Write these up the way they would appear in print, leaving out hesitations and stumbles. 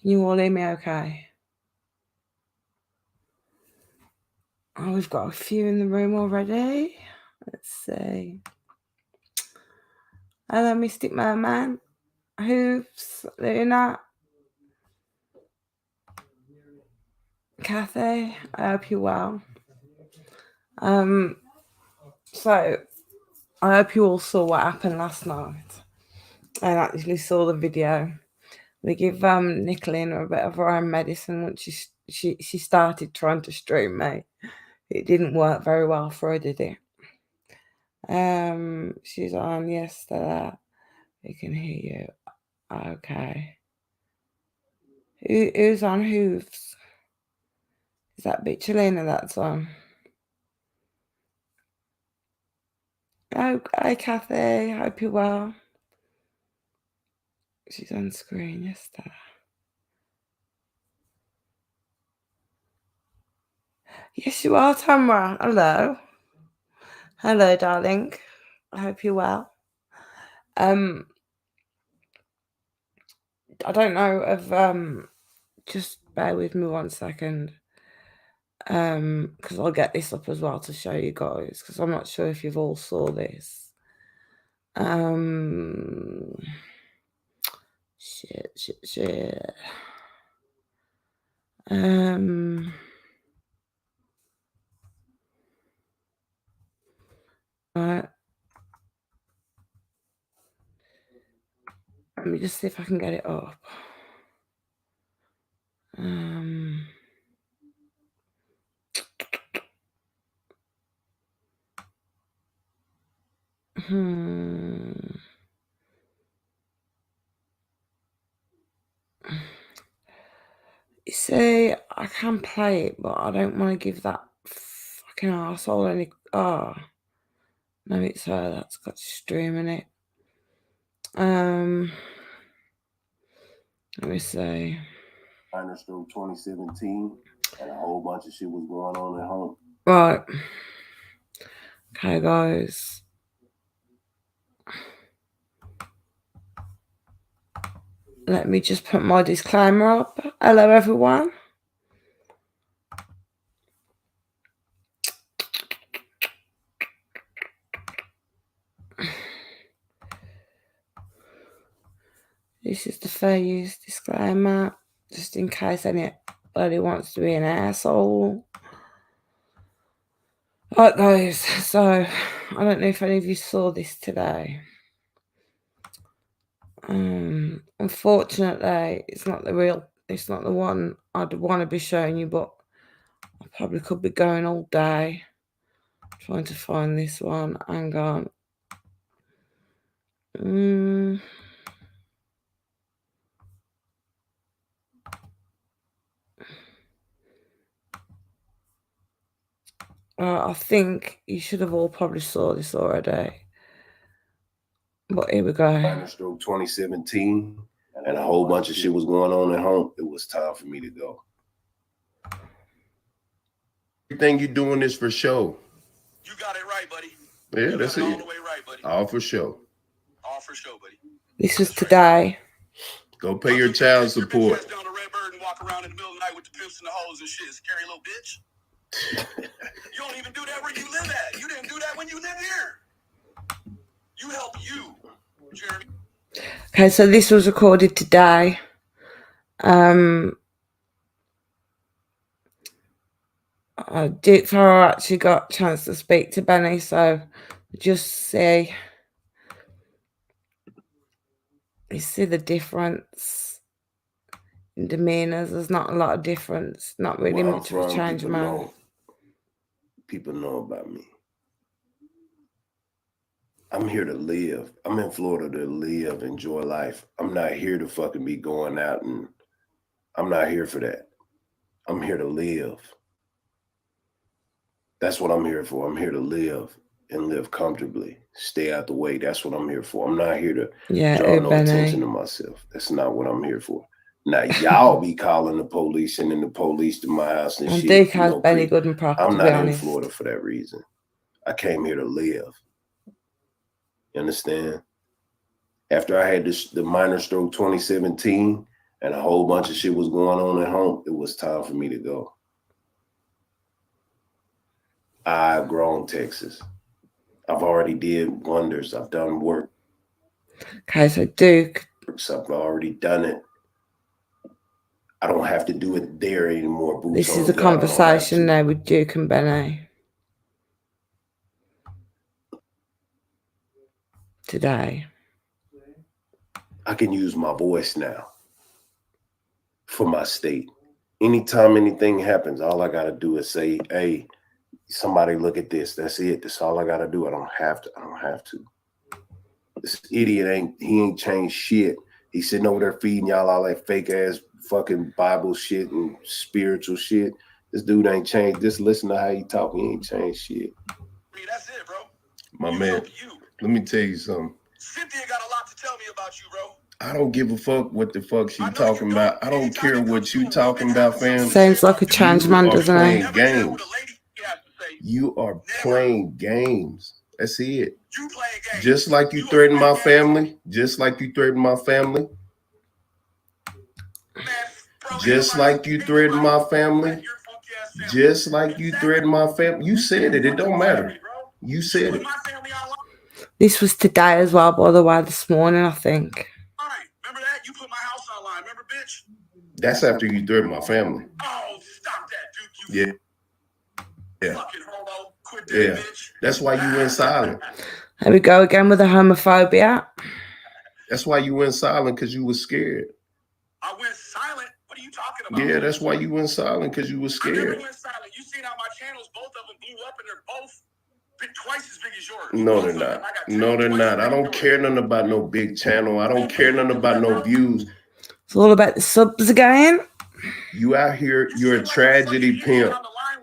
Can you all hear me okay? Oh, we've got a few in the room already. Let's see. Hello, Mystic Merman. Hooves, Luna, Kathy. I hope you're well. So I hope you all saw what happened last night. I actually saw the video. We give Nicolina a bit of her own medicine once she started trying to stream me. It didn't work very well for her, did it? She's on yesterday. We can hear you. Okay. Who's on Hooves? Is that Bitchelina that's on? Oh, hi Kathy. Hope you're well. She's on screen yesterday. Yes, you are, Tamara. Hello. Hello, darling. I hope you're well. I don't know if just bear with me 1 second. Because I'll get this up as well to show you guys, because I'm not sure if you've all saw this. Shit. Right. Let me just see if I can get it up. You see, I can play it, but I don't want to give that fucking arsehole any. Oh, no, it's her that's got streaming it. Let me see. Minor Stroke 2017, and a whole bunch of shit was going on at home. Right. Okay, guys. Let me just put my disclaimer up. Hello, everyone. This is the fair use disclaimer, just in case anybody wants to be an asshole. Right, guys, so I don't know if any of you saw this today. Unfortunately, it's not the one I'd want to be showing you, but I probably could be going all day trying to find this one. Hang on. I think you should have all probably saw this already. But here we go. Minor Stroke 2017, and a whole bunch of shit was going on at home. It was time for me to go. Everything you doing is for show. You got it right, buddy. Yeah, that's it. All the way right, buddy. All for show. All for show, buddy. This was today. Go pay your child support. Down to Redbird and walk around in the middle of the night with the pimps and the hoes and shit. Scary little bitch. You don't even do that where you live at. You didn't do that when you live here. You help you, Jeremy. Okay, so this was recorded today. Duke Farrell actually got a chance to speak to Benny, so just see. You see the difference in demeanors. There's not a lot of difference. Not really much of a change, man. People know about me. I'm here to live. I'm in Florida to live, enjoy life. I'm not here to fucking be going out, and I'm not here for that. I'm here to live. That's what I'm here for. I'm here to live and live comfortably. Stay out the way. That's what I'm here for. I'm not here to draw no attention to myself. That's not what I'm here for. Now, y'all be calling the police, sending the police to my house and shit. Dick has Benny good and proper, I'm not in Florida for that reason. I came here to live. You understand? After I had the minor stroke 2017, and a whole bunch of shit was going on at home, it was time for me to go. I've grown Texas. I've already did wonders. I've done work. Okay, so Duke. I've already done it. I don't have to do it there anymore. This is a conversation now with Duke and Benny. Today. I can use my voice now for my state. Anytime anything happens, all I got to do is say, hey, somebody look at this. That's it. That's all I got to do. I don't have to. This idiot ain't changed shit. He's sitting over there feeding y'all all that fake ass fucking Bible shit and spiritual shit. This dude ain't changed. Just listen to how he talk. He ain't changed shit. I mean, that's it, bro. My man, let me tell you something. Cynthia got a lot to tell me about you, bro. I don't give a fuck what the fuck she talking about. I don't care what you talking about, fam. Sounds like a trans man, doesn't it? Games. You are playing games. That's it. You playing games. Just like you threatened my family. Just like you threatened my family. Just like you threatened my family. Just like you threatened my family. You said it. It don't matter. You said it. This was today as well, by the way, this morning, I think. All right. Remember that? You put my house online. Remember, bitch? That's after you threatened my family. Oh, stop that, dude. Yeah. Fucking homo. Quit that, Yeah. bitch. That's why you went silent. Here we go again with the homophobia. That's why you went silent, because you were scared. I went silent? What are you talking about? Yeah, that's why you went silent, because you were I scared. never went silent. You seen how my channels, both of them blew up, and they're both twice as big as yours. No, they're not. No, they're not. I don't care nothing about no big channel. I don't care nothing about no views. It's all about the subs again. You out here, you're a tragedy pimp.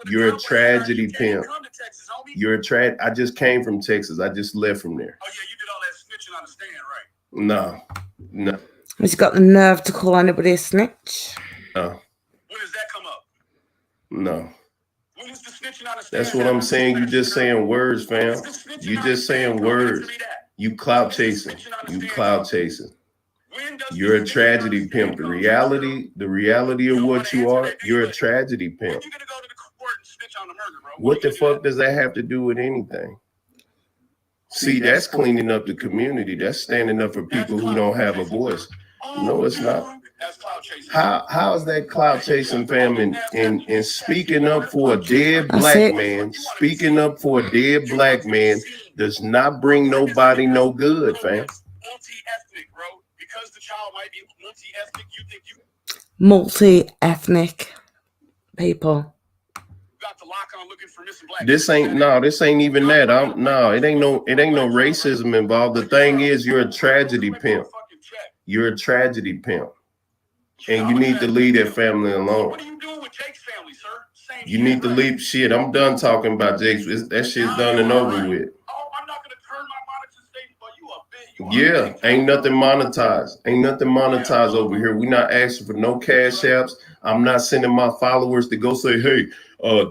You're a tragedy pimp. You're a I just came from Texas. I just left from there. Oh, yeah, you did all that snitching on the stand, right? No. He's got the nerve to call anybody a snitch. No. When does that come up? No. When is the snitching on the stand? That's what I'm saying. You just saying words, fam. You just saying words. You clout chasing. You clout chasing. You're a tragedy pimp. The reality of what you are, you're a tragedy pimp. What the fuck does that have to do with anything? See, that's cleaning up the community. That's standing up for people who don't have a voice. No, it's not. How is that clout chasing, fam, and speaking up for a dead black man, speaking up for a dead black man does not bring nobody no good, fam. Multi-ethnic, bro. Because the child might be multi-ethnic, you think you multi-ethnic people. Got the lock on looking for missing black. This ain't even that. It ain't no racism involved. The thing is, you're a tragedy pimp. You're a tragedy pimp. And you need to leave that family alone. What are you doing with Jake's family, sir? Same you need to leave shit. I'm done talking about Jake's. That shit's done and over with. Oh, I'm not gonna turn my monetization, but you a bitch. Ain't nothing monetized. Ain't nothing monetized over here. We're not asking for no cash apps. I'm not sending my followers to go say, hey,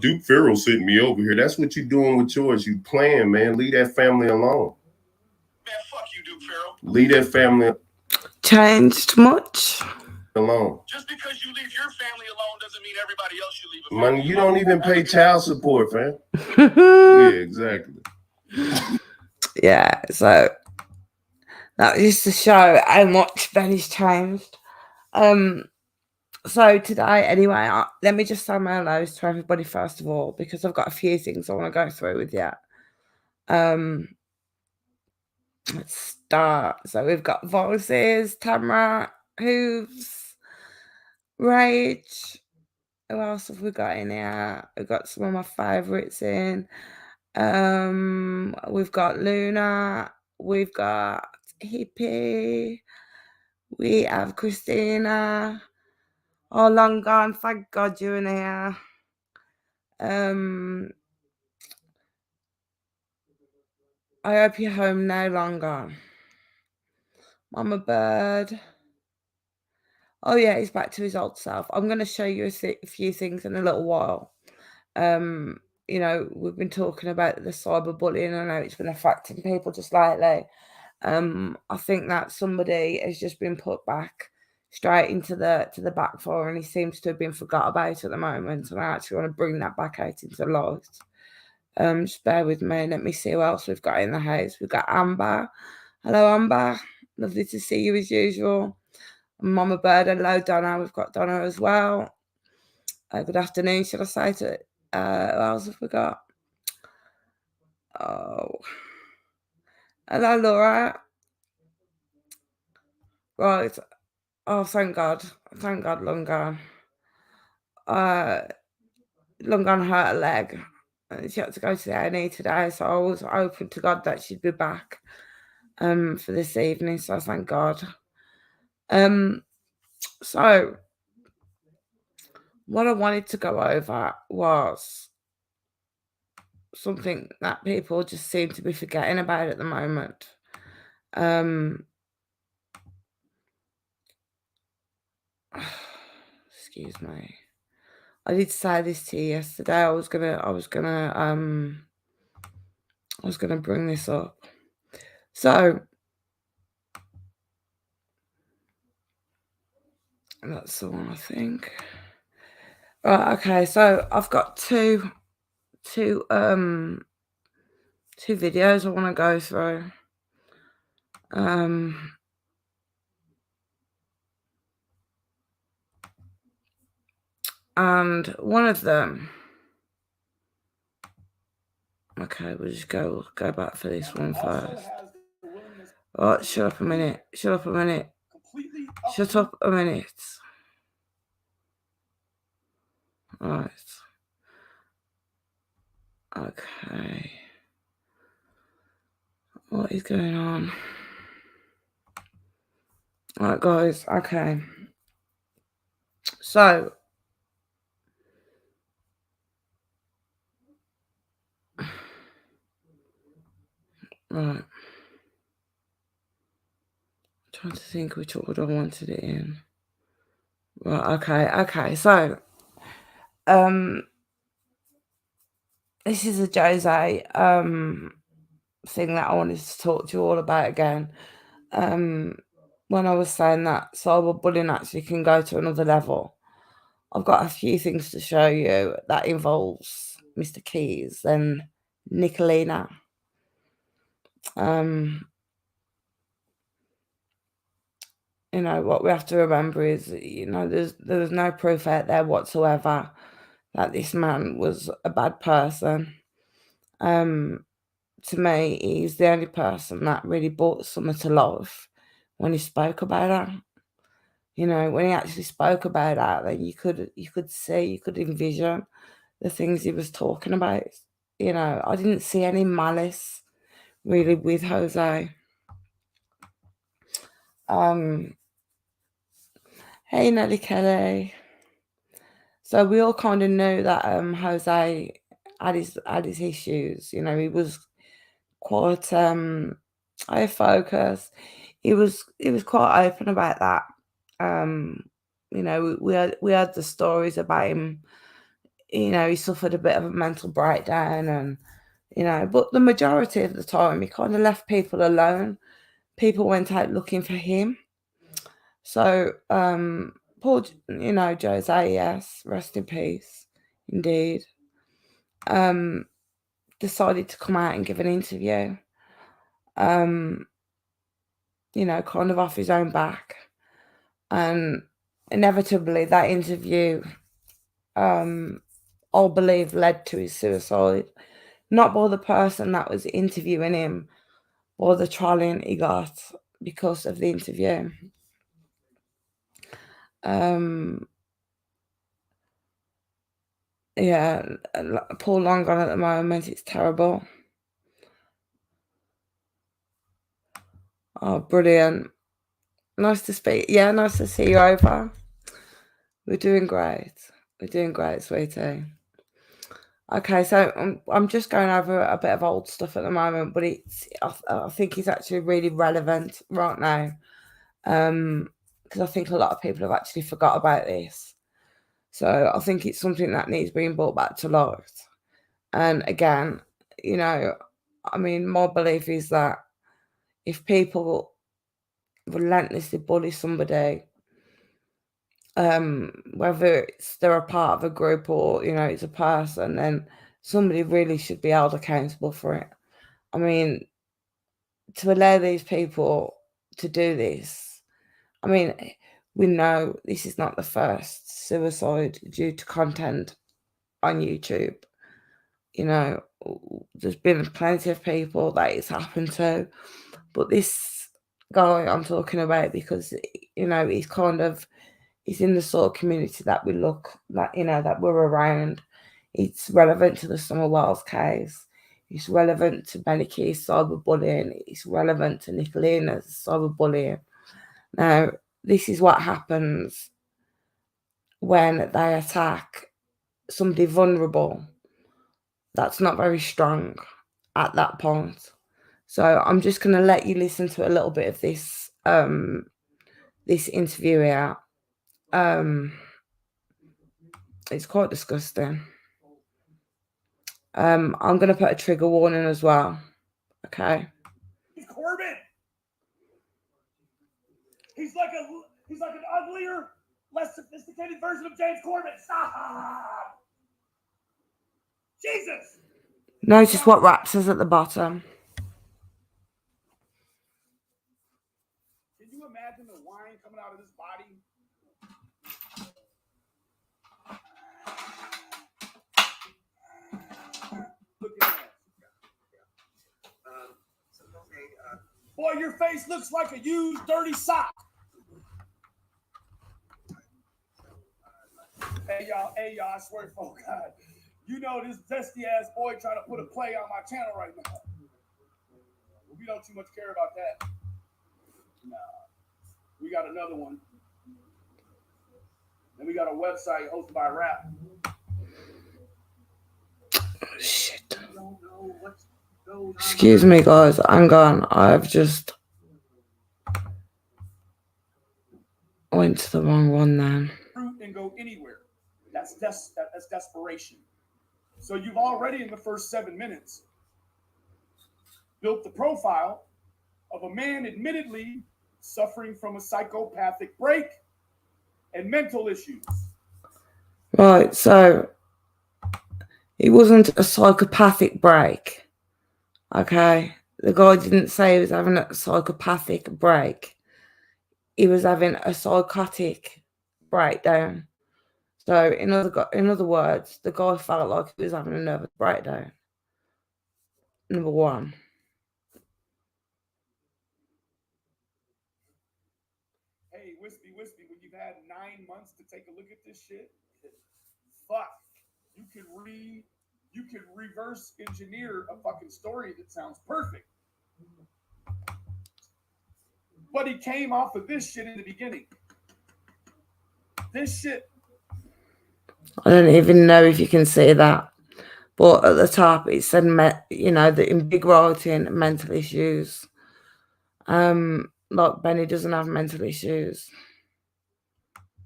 Duke Farrell sent me over here. That's what you're doing with yours. You playing, man. Leave that family alone. Man, fuck you, Duke Farrell. Leave that family changed much. Alone. Just because you leave your family alone doesn't mean everybody else should leave a family. Man, you don't even pay child support, fam. Yeah, exactly. Yeah, so that used to show how much Benny's changed. So today, anyway, let me just say my hellos to everybody first of all, because I've got a few things I want to go through with you. Let's start. So we've got Voices, Tamara, Hooves, Rage. Who else have we got in here? We've got some of my favorites in. We've got Luna. We've got Hippie. We have Christina. Oh, long gone. Thank God you're in here. I hope you're home now, long gone. Mama Bird. Oh, yeah, he's back to his old self. I'm going to show you a few things in a little while. You know, we've been talking about the cyberbullying. I know it's been affecting people just lately. I think that somebody has just been put back straight into the backfire, and he seems to have been forgot about at the moment. And I actually want to bring that back out into light. Just bear with me. Let me see who else we've got in the house. We've got Amber. Hello, Amber. Lovely to see you as usual. Mama Bird. Hello, Donna. We've got Donna as well. Good afternoon, should I say to it? Who else have we got? Oh. Hello, Laura. Right. Oh, thank God. Thank God, Lungan. Lungan hurt her leg. She had to go to the A&E today, so I was hoping to God that she'd be back for this evening, so thank God. So what I wanted to go over was something that people just seem to be forgetting about at the moment. Excuse me. I did say this to you yesterday. I was gonna bring this up. So that's the one, I think. Right, okay, so I've got two videos I want to go through. And one of them, okay, we'll just go back for this one first. Oh, shut up a minute. Shut up a minute. Shut up a minute. Right. Okay. What is going on? Right, guys. Okay. So, right. I'm trying to think which order I wanted it in. Right, okay. So, this is a Jose thing that I wanted to talk to you all about again. When I was saying that cyberbullying actually can go to another level, I've got a few things to show you that involves Mr. Keys and Nicolina. You know, what we have to remember is, you know, there was no proof out there whatsoever that this man was a bad person. To me, he's the only person that really brought Summer to life when he spoke about her. You know, when he actually spoke about her, then you could see, you could envision the things he was talking about. You know, I didn't see any malice really with Jose. Hey, Nelly Kelly. So we all kind of knew that Jose had his issues. You know, he was quite high focus. He was quite open about that. You know, we had the stories about him. You know, he suffered a bit of a mental breakdown, and you know, but the majority of the time he kind of left people alone. People went out looking for him. So poor, you know, Jose, yes, rest in peace, indeed. Decided to come out and give an interview. You know, kind of off his own back, and inevitably that interview, I'll believe, led to his suicide. Not by the person that was interviewing him, or the trolling he got because of the interview. Yeah, Paul Longon at the moment, it's terrible. Oh, brilliant. Nice to speak. Yeah, nice to see you over. We're doing great. We're doing great, sweetie. Okay, so I'm just going over a bit of old stuff at the moment, but I think it's actually really relevant right now, because I think a lot of people have actually forgot about this. So I think it's something that needs being brought back to light. And again, you know, I mean, my belief is that if people relentlessly bully somebody, whether they're a part of a group or, it's a person, then somebody really should be held accountable for it. I mean, to allow these people to do this, I mean, we know this is not the first suicide due to content on YouTube. There's been plenty of people that it's happened to, but this guy I'm talking about, because he's in the sort of community that we that we're around. It's relevant to the Summer Wells case. It's relevant to Benny Keith's cyberbullying. It's relevant to Nicolina's cyberbullying. Now, this is what happens when they attack somebody vulnerable that's not very strong at that point. So I'm just going to let you listen to a little bit of this this interview here. It's quite disgusting. I'm going to put a trigger warning as well. Okay. Corbin. He's like an uglier, less sophisticated version of James Corbin. Stop. Jesus. Notice what rap says at the bottom. Can you imagine the wine coming out of this body? Look at that. Boy, your face looks like a used dirty sock. Hey y'all, I swear to God. You know this dusty ass boy trying to put a play on my channel right now. We don't too much care about that. Nah. We got another one. And we got a website hosted by Rap. Shit. Excuse me, guys. I'm gone. I've just went to the wrong one then. And go anywhere. That's desperation. So you've already, in the first 7 minutes, built the profile of a man admittedly suffering from a psychopathic break and mental issues. Right, so it wasn't a psychopathic break. Okay, the guy didn't say he was having a psychopathic break. He was having a psychotic breakdown. So in other words, the guy felt like he was having a nervous breakdown. Number one. Hey, Wispy, when you've had 9 months to take a look at this shit, fuck, you could reverse engineer a fucking story that sounds perfect. But he came off of this shit in the beginning. This shit. I don't even know if you can see that. But at the top, it said, that in big writing, mental issues. Like Benny doesn't have mental issues.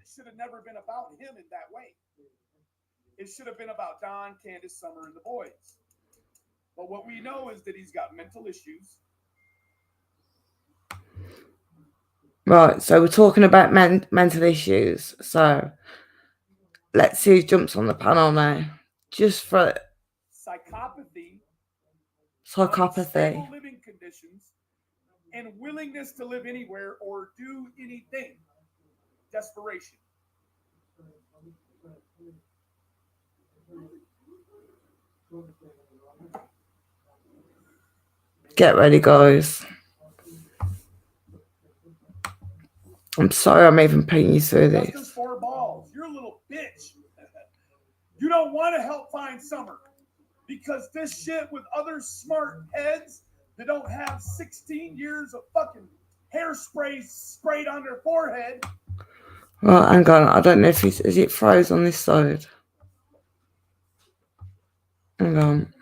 It should have never been about him in that way. It should have been about Don, Candace, Summer, and the boys. But what we know is that he's got mental issues. Right, so we're talking about mental issues. So let's see who jumps on the panel now. Just for psychopathy, stable living conditions, and willingness to live anywhere or do anything. Desperation. Get ready, guys. I'm sorry I'm even putting you through this. Just 4 balls. You're a little bitch. You don't want to help find Summer because this shit with other smart heads that don't have 16 years of fucking hairspray sprayed on their forehead. Well, hang on. I don't know if is it froze on this side. Hang on.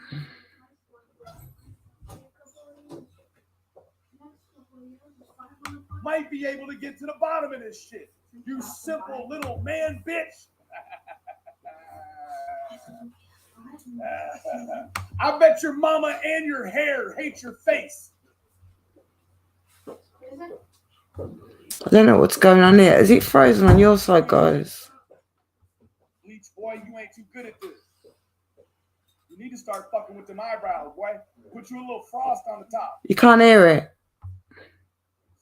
Might be able to get to the bottom of this shit. You simple little man bitch. I bet your mama and your hair hate your face. I don't know what's going on here. Is it frozen on your side, guys? Bleach, boy, you ain't too good at this. You need to start fucking with them eyebrows, boy. Put you a little frost on the top. You can't hear it.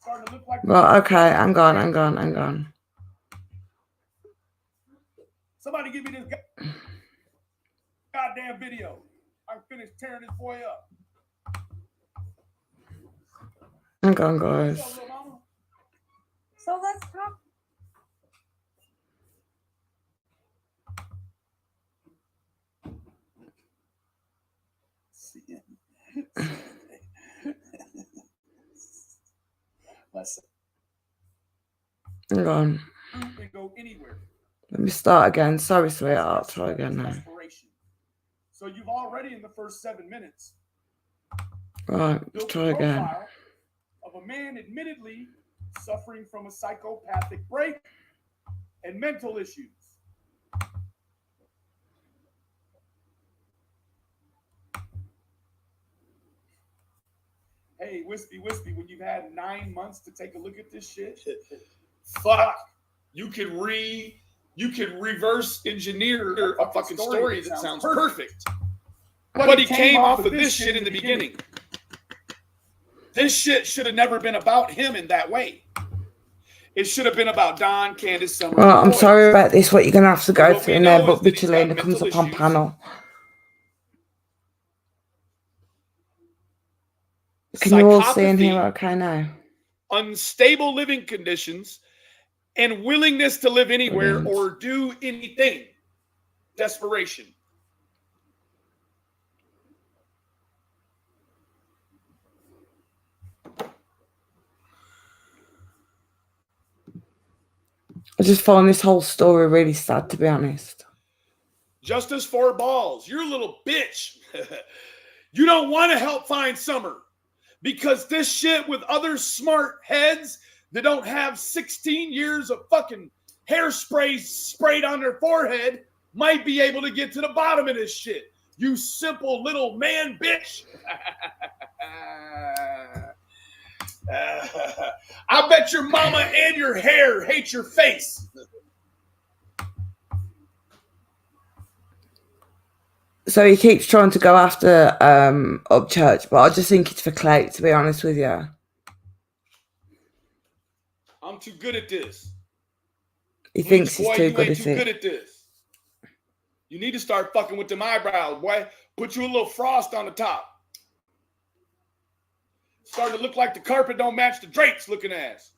Starting to look like. Well, okay, hang on. Somebody give me this goddamn video. I'm finished tearing this boy up. Hang on, guys. What's up, little mama? So let's talk. Listen. Hang on. Can go anywhere. Let me start again. Sorry, sweetheart. I'll try again now. So you've already in the first 7 minutes. Right, let's try again. Of a man admittedly suffering from a psychopathic break and mental issues. Hey, Wispy, when you've had 9 months to take a look at this shit, fuck, you could reverse engineer a fucking story that sounds perfect. But he came off of this shit in the beginning. This shit should have never been about him in that way. It should have been about Don, Candace, Summer. Well, I'm sorry about this. What you're gonna have to go through in there, but Vichelina comes up on panel. Can you all see and hear okay now? Unstable living conditions and willingness to live anywhere or do anything. Desperation. I just find this whole story really sad, to be honest. Justice for balls. You're a little bitch. You don't want to help find Summer because this shit with other smart heads that don't have 16 years of fucking hairspray sprayed on their forehead might be able to get to the bottom of this shit. You simple little man bitch. I bet your mama and your hair hate your face. So he keeps trying to go after Upchurch, but I just think it's for clout, to be honest with you. I'm too good at this. He thinks he's too good at it. Good at this. You need to start fucking with them eyebrows, boy. Put you a little frost on the top. Starting to look like the carpet don't match the drapes looking ass.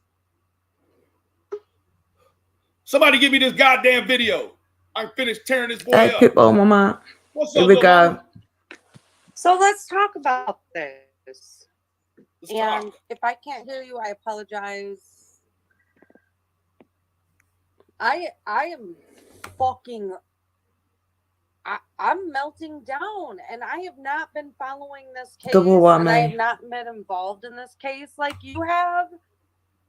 Somebody give me this goddamn video. I'm finished tearing this boy up. Pitbull, mama. What's Here up, we go. Mama? So let's talk about this. Let's and talk. if I can't hear you, I apologize. I am fucking I'm melting down, and I have not been following this case. And I have not been involved in this case like you have.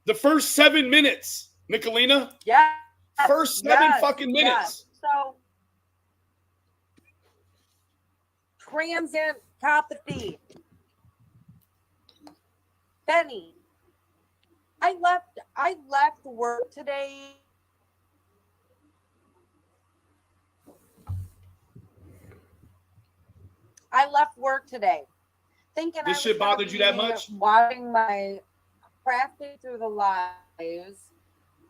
The first 7 minutes, Nicolina. Yeah. First 7 fucking minutes. Yes. So transient copathy. Benny, I left work today. I left work today thinking this shit bothered you that much? Watching my Crafted Through the Lives.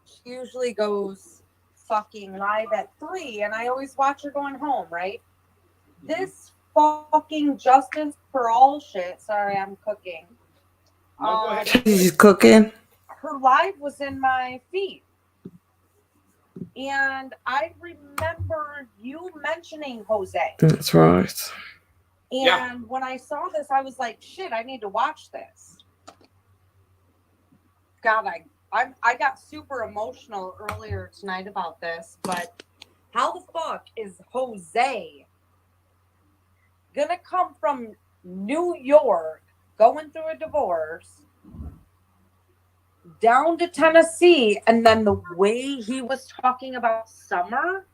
She usually goes fucking live at 3, and I always watch her going home, right? Mm-hmm. This fucking Justice for All shit. Sorry, I'm cooking. No, go ahead. She's cooking. Her live was in my feed. And I remember you mentioning Jose. That's right. And when I saw this, I was like, shit, I need to watch this. God, I got super emotional earlier tonight about this, but how the fuck is Jose gonna come from New York, going through a divorce, down to Tennessee, and then the way he was talking about Summer?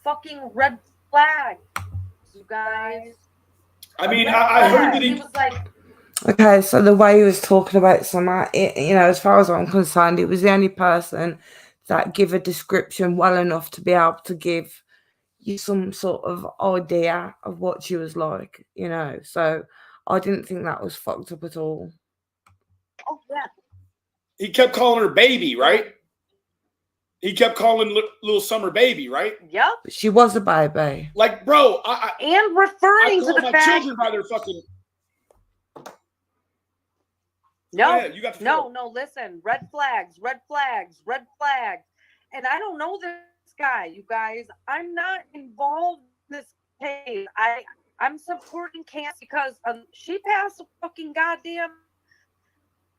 Fucking red flag. You guys. I mean, I heard that he was like, Okay, so the way he was talking about Summer, as far as I'm concerned, it was the only person that give a description well enough to be able to give you some sort of idea of what she was like, So I didn't think that was fucked up at all. Oh, yeah. He kept calling her baby, right? He kept calling little Summer baby, right? Yep. She was a baby. Like, bro, and referring to the my fact children by their fucking. No, you got the no, listen. Red flags. And I don't know this guy, you guys. I'm not involved in this case. I'm supporting Candace because she passed a fucking goddamn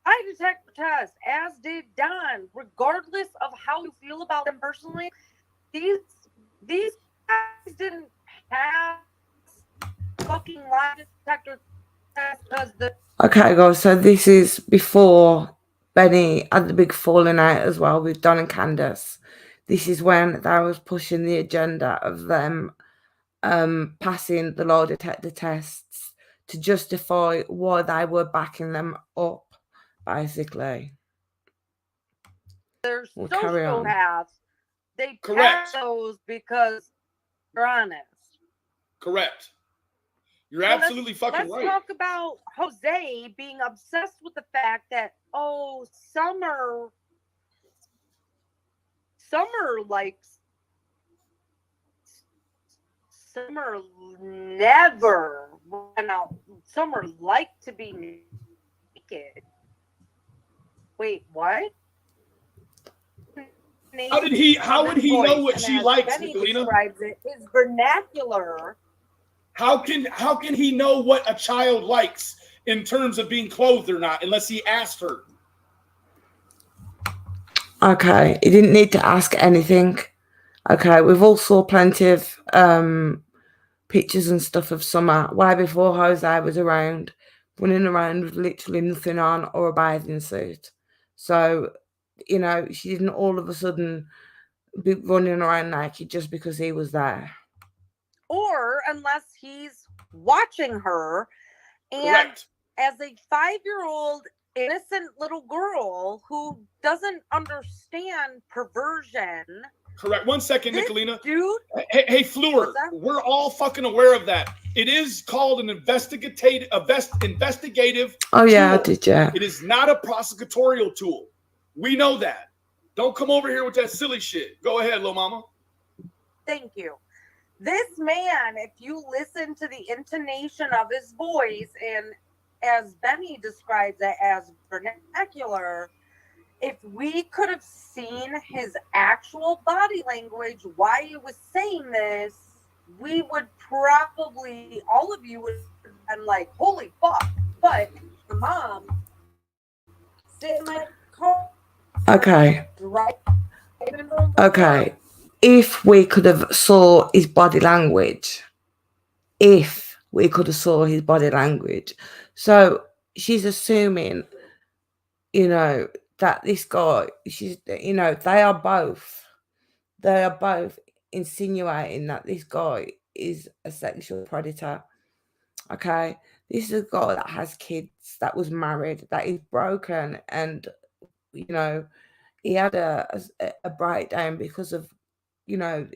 lie detector test, as did Don. Regardless of how you feel about them personally, these guys didn't have fucking lie detector test because Okay, guys, so this is before Benny had the big falling out as well with Don and Candace. This is when they was pushing the agenda of them passing the lie detector tests to justify why they were backing them up, basically. Their social paths, they pass those because they're honest. Correct. You're absolutely fucking right. Let's talk about Jose being obsessed with the fact that, Summer likes. Summer never went out. Summer liked to be naked. Wait, what? How would he know what she likes, Nicolina? Describes it is vernacular. How can he know what a child likes in terms of being clothed or not unless he asked her? Okay, he didn't need to ask anything. Okay, we've all saw plenty of pictures and stuff of Summer way before Jose was around, running around with literally nothing on or a bathing suit. So, she didn't all of a sudden be running around naked just because he was there. Or unless he's watching her, and correct. As a 5-year-old innocent little girl who doesn't understand perversion. Correct. 1 second, Nicolina. Dude. Hey, Fleur, we're all fucking aware of that. It is called an investigative. Oh yeah, tool. did you? It is not a prosecutorial tool. We know that. Don't come over here with that silly shit. Go ahead, little mama. Thank you. This man, if you listen to the intonation of his voice, and as Benny describes it as vernacular, if we could have seen his actual body language while he was saying this, we would probably, all of you would have been like, holy fuck. But the mom sitting in my car. Okay. Okay. If we could have saw his body language, So she's assuming, that this guy, they are both insinuating that this guy is a sexual predator. Okay. This is a guy that has kids, that was married, that is broken, and, he had a breakdown because of,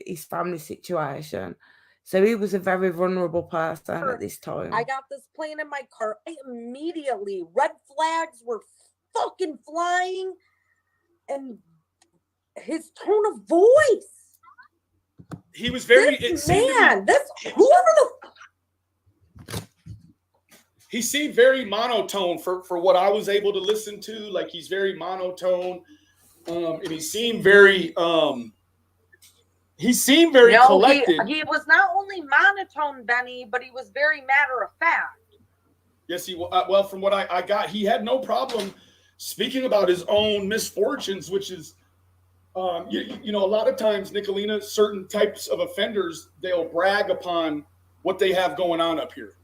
his family situation. So he was a very vulnerable person at this time. I got this playing in my car. Immediately, red flags were fucking flying, and his tone of voice. He was very whoever the. He seemed very monotone for what I was able to listen to. Like, he's very monotone, and he seemed very collected. He was not only monotone, Benny, but he was very matter of fact. Yes, well, from what I got, he had no problem speaking about his own misfortunes, which is, a lot of times, Nicolina, certain types of offenders, they'll brag upon what they have going on up here.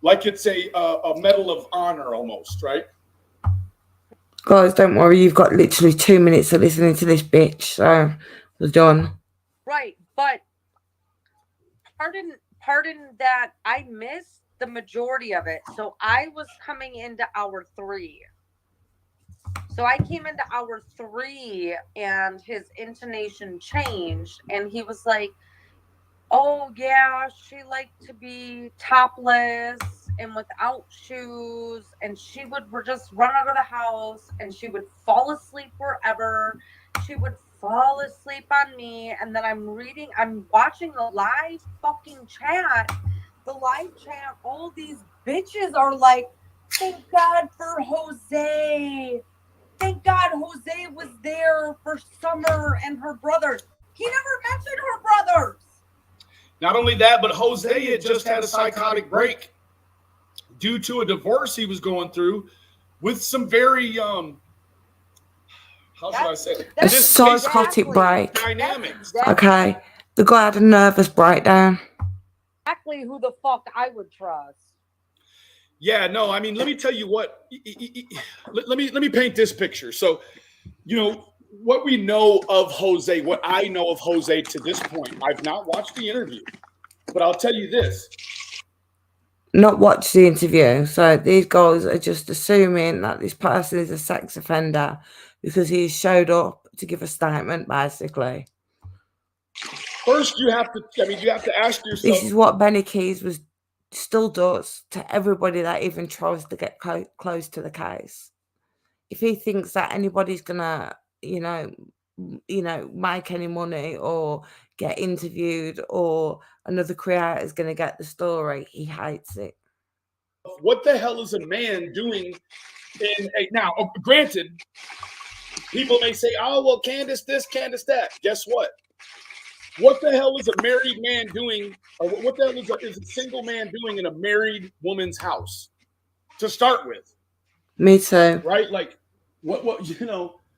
Like it's a medal of honor almost, right? Guys, don't worry. You've got literally 2 minutes of listening to this bitch. So we're done. Right. But pardon that I missed the majority of it. So I was coming into hour 3. So I came into hour 3 and his intonation changed. And he was like, oh, yeah, she liked to be topless and without shoes. And she would just run out of the house and she would fall asleep wherever. She would fall asleep on me. And then I'm watching the live fucking chat. The live chat, all these bitches are like, thank God for Jose. Thank God Jose was there for Summer and her brothers. He never mentioned her brothers. Not only that, but Jose had just had a psychotic break due to a divorce he was going through with some very, how should I say it? A psychotic break. Dynamics. Okay. The guy had a nervous breakdown. Exactly who the fuck I would trust. Yeah, no, I mean, let me tell you what. Let me paint this picture. So, you know, what we know of Jose, what I know of Jose to this point, I've not watched the interview, but I'll tell you this. Not watched the interview. So these guys are just assuming that this person is a sex offender because he showed up to give a statement, basically. First, you have to ask yourself. This is what Benny Keys still does to everybody that even tries to get close to the case. If he thinks that anybody's gonna, make any money or get interviewed or another creator is gonna get the story, he hates it. What the hell is a man doing now? Granted, people may say, "Oh, well, Candace this, Candace that." Guess what? What the hell is a married man doing, or what the hell is a single man doing in a married woman's house? To start with, me too. Right? Like, what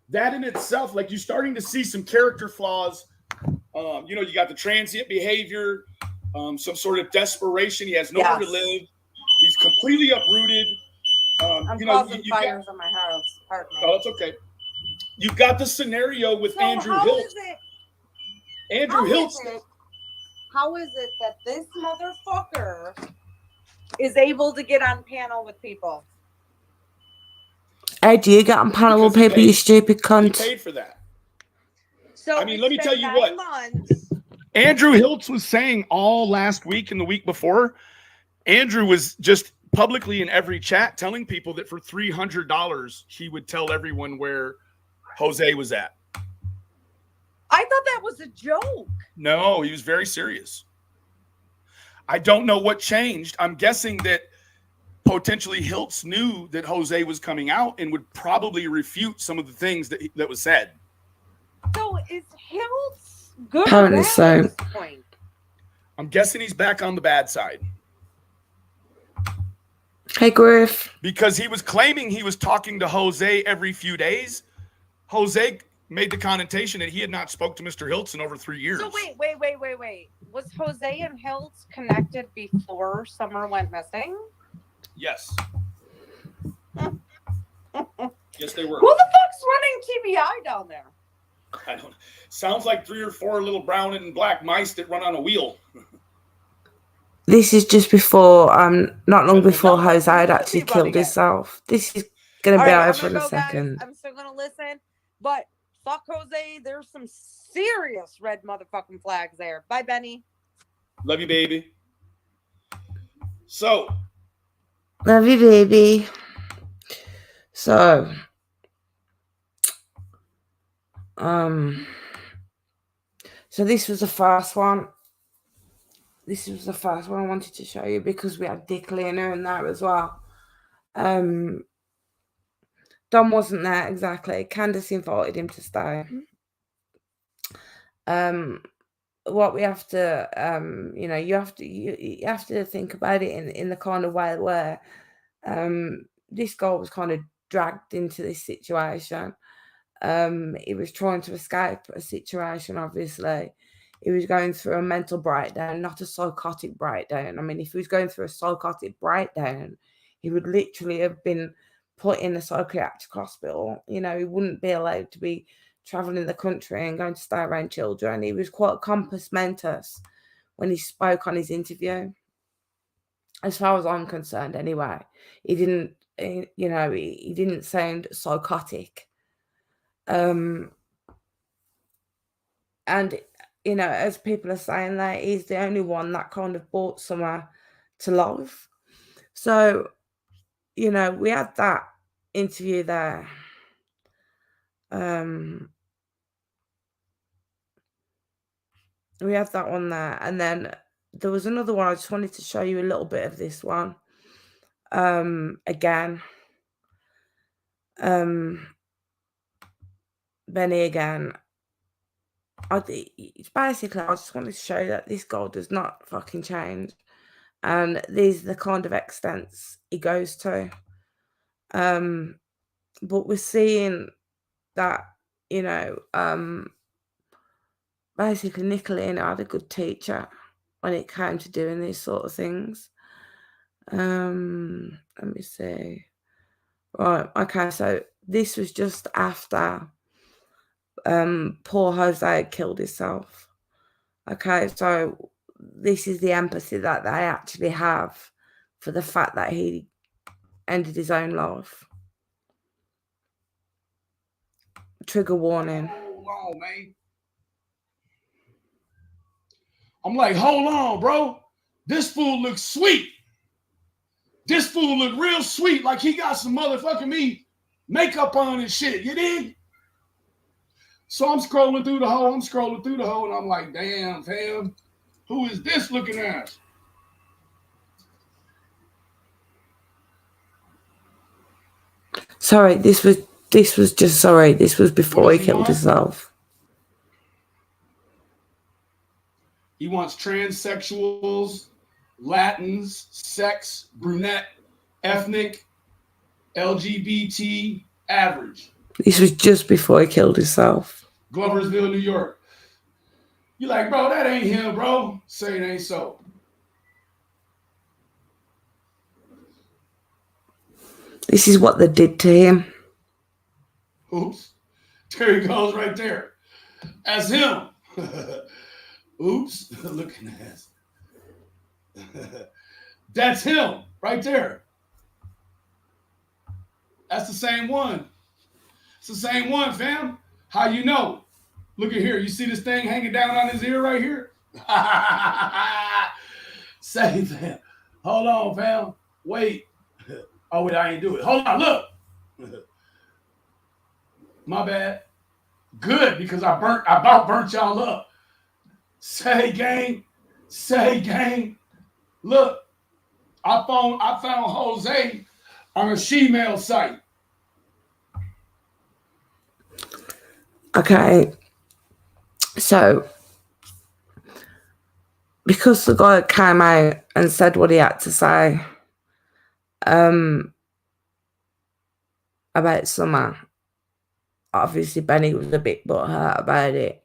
that in itself, like, you're starting to see some character flaws. You got the transient behavior, some sort of desperation. He has nowhere to live. He's completely uprooted. I'm causing fires on my house. Pardon me. Oh, that's okay. You've got the scenario with Andrew Hiltz. How is it that this motherfucker is able to get on panel with people? Hey, do you get on panel with people, you stupid cunt? He paid for that. So I mean, let me tell you what. Months. Andrew Hiltz was saying all last week and the week before. Andrew was just publicly in every chat telling people that for $300 he would tell everyone where Jose was at. I thought that was a joke. No, he was very serious. I don't know what changed. I'm guessing that potentially Hiltz knew that Jose was coming out and would probably refute some of the things that was said. So is Hiltz good Apparently or bad so. at this point? I'm guessing he's back on the bad side. Hey, Griff. Because he was claiming he was talking to Jose every few days. Jose made the connotation that he had not spoke to Mr. Hiltz in over 3 years. So wait. Was Jose and Hiltz connected before Summer went missing? Yes. Yes, they were. Who the fuck's running TBI down there? I don't. Sounds like 3 or 4 little brown and black mice that run on a wheel. This is just before, not long before Jose had actually killed himself. This is going to be over in a second. Guys. I'm still going to listen, but fuck Jose. There's some serious red motherfucking flags there. Bye, Benny. Love you, baby. So. Love you, baby. So. So this was the first one. This was the first one I wanted to show you because we had Dick Lena in there as well. Dom wasn't there exactly. Candace invited him to stay. What we have to, you have to think about it in the kind of way where this guy was kind of dragged into this situation. He was trying to escape a situation, obviously. He was going through a mental breakdown, not a psychotic breakdown. I mean, if he was going through a psychotic breakdown, he would literally have been put in a psychiatric hospital. He wouldn't be allowed to be traveling the country and going to stay around children. He was quite compos mentis when he spoke on his interview. as far as I'm concerned anyway. He didn't, you know, he didn't sound psychotic. And, you know, as people are saying that he's the only one that kind of brought Summer to life. So, you know, we had that interview there. We had that one there, and then there was another one. I just wanted to show you a little bit of this one. Again, Benny again. It's basically, I just wanted to show you that this guy does not fucking change, and these are the kind of extents he goes to. But we're seeing that, you know, basically Nicolina had a good teacher when it came to doing these sort of things. Let me see. Right, okay, so this was just after poor Jose had killed himself. Okay, so this is the empathy that they actually have for the fact that he ended his own life. Trigger warning. Hold on, man. I'm like, hold on, bro. This fool looks sweet. This fool look real sweet, like he got some motherfucking me makeup on and shit. You dig? So I'm scrolling through the hole. And I'm like, damn, fam, who is this looking at? Sorry, this was before he killed himself. He wants transsexuals, Latins, sex, brunette, ethnic, LGBT, average. This was just before he killed himself. Gloversville, New York. You like, bro, that ain't him, bro. Say it ain't so. This is what they did to him. Oops. There he goes right there. That's him. Oops. Looking at that's him right there. That's the same one. It's the same one, fam. How you know? Look at here. You see this thing hanging down on his ear right here? Say, fam. Hold on, fam. Wait. Oh, wait, I ain't do it. Hold on, look. My bad. Good, because I about burnt y'all up. Say, gang. Look, I found Jose on a she-mail site. Okay. So, because the guy came out and said what he had to say about Summer, obviously Benny was a bit butthurt about it.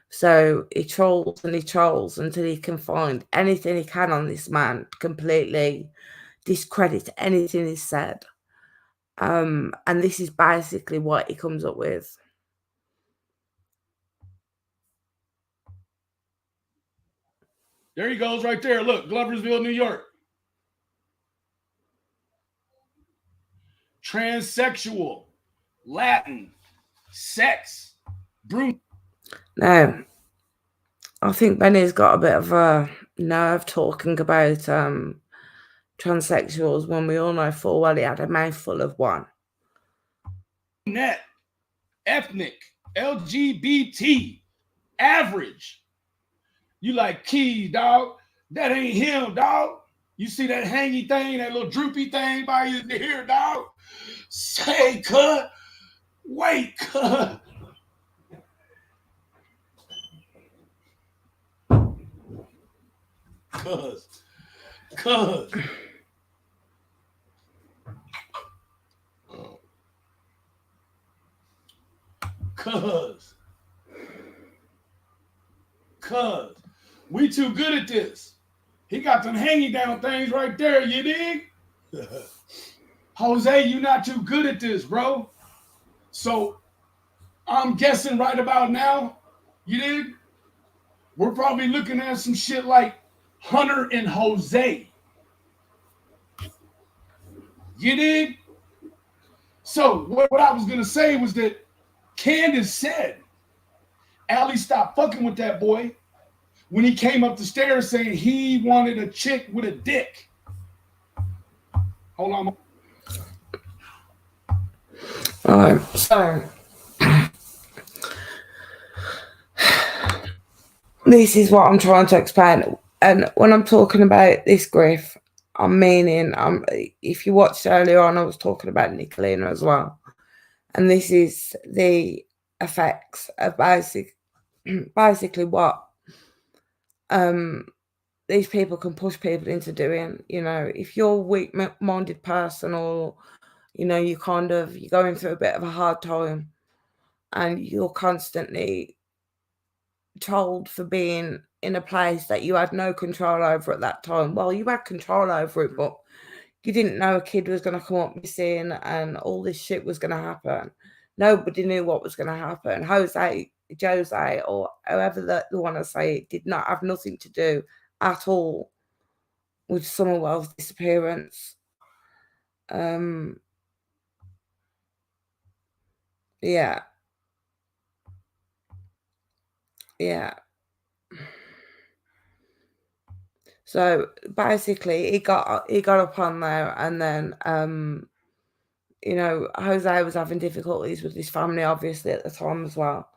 So he trolls until he can find anything he can on this man, completely discredit anything he said. And this is basically what he comes up with. There he goes right there. Look, Gloversville, New York. Transsexual, Latin, sex, brute. Now, I think Benny's got a bit of a nerve talking about transsexuals when we all know full well he had a mouthful of one. Net, ethnic, LGBT, average. You like Keys, dog. That ain't him, dog. You see that hangy thing, that little droopy thing by his ear, dog? Say, cut. Wait, cut. Cuz. We too good at this. He got them hanging down things right there, you dig? Jose, you not too good at this, bro. So I'm guessing right about now, you dig? We're probably looking at some shit like Hunter and Jose. You dig? So what I was gonna say was that Candace said Allie stopped fucking with that boy when he came up the stairs saying he wanted a chick with a dick. Hold on. All right, so this is what I'm trying to explain. And when I'm talking about this grief, I'm meaning, if you watched earlier on, I was talking about Nicolina as well. And this is the effects of basically what these people can push people into doing. You know, if you're a weak-minded person, or, you know, you're going through a bit of a hard time and you're constantly told for being in a place that you had no control over at that time. Well, you had control over it, but you didn't know a kid was going to come up missing and all this shit was going to happen. Nobody knew what was going to happen. Jose, or however they want to say it, did not have nothing to do at all with Summerwell's disappearance. Yeah. So basically, he got up on there, and then you know, Jose was having difficulties with his family, obviously, at the time as well.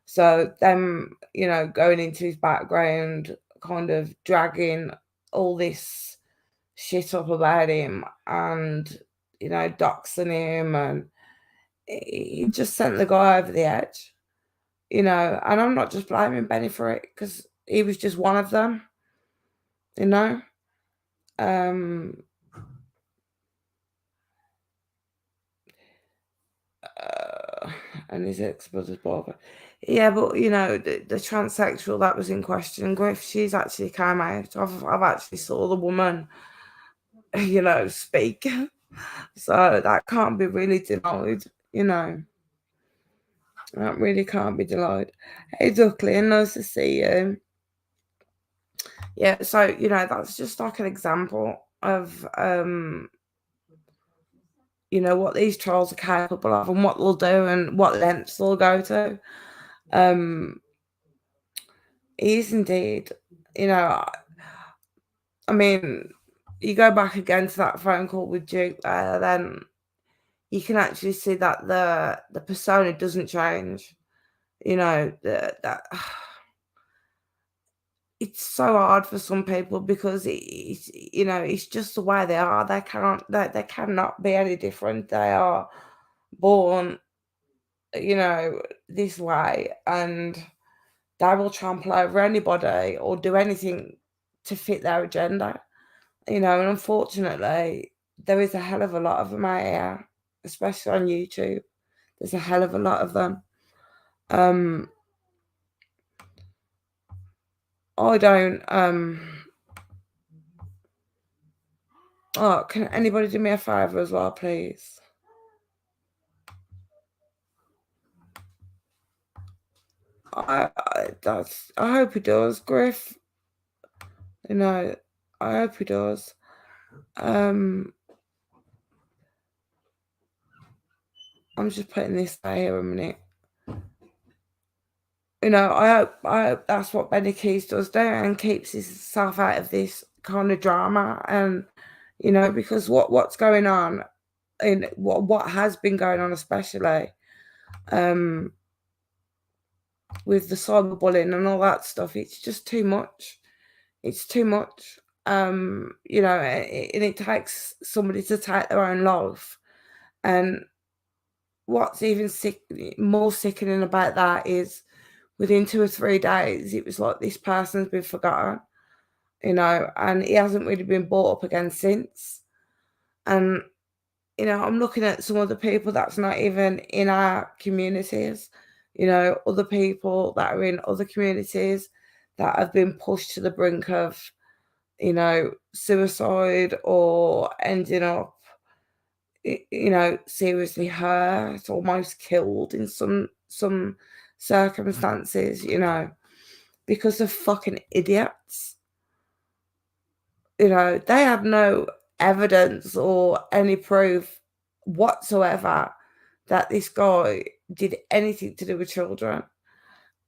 So them, you know, going into his background, kind of dragging all this shit up about him, and, you know, doxing him, and he just sent the guy over the edge, you know. And I'm not just blaming Benny for it, because he was just one of them, you know. And his ex-brother's barber. Yeah, but, you know, the transsexual that was in question, Griff, she's actually came out. I've actually saw the woman, you know, speak. So that can't be really denied, you know. That really can't be denied. Hey, Duckling, nice to see you. Yeah, so, you know, that's just like an example of, you know, what these trolls are capable of and what they'll do and what lengths they'll go to. He is indeed, you know, I mean, you go back again to that phone call with Duke there, then you can actually see that the persona doesn't change. You know, that it's so hard for some people because it's, you know, it's just the way they are. They cannot be any different. They are born, you know, this way, and they will trample over anybody or do anything to fit their agenda, you know. And unfortunately, there is a hell of a lot of them out here, especially on YouTube. There's a hell of a lot of them. I don't, oh, can anybody do me a favour as well, please? I hope he does, Griff. You know, I hope he does. I'm just putting this out here a minute. You know, I hope that's what Benny Keys does there, and keeps himself out of this kind of drama. And, you know, because what's going on, and what has been going on, especially with the cyberbullying and all that stuff, it's just too much. It's too much. You know, and it takes somebody to take their own life. And what's even more sickening about that is within 2 or 3 days, it was like this person's been forgotten, you know, and he hasn't really been brought up again since. And, you know, I'm looking at some other people that's not even in our communities, you know, other people that are in other communities that have been pushed to the brink of, you know, suicide or ending up, you know, seriously hurt, almost killed in some circumstances, you know, because of fucking idiots. You know, they have no evidence or any proof whatsoever that this guy did anything to do with children.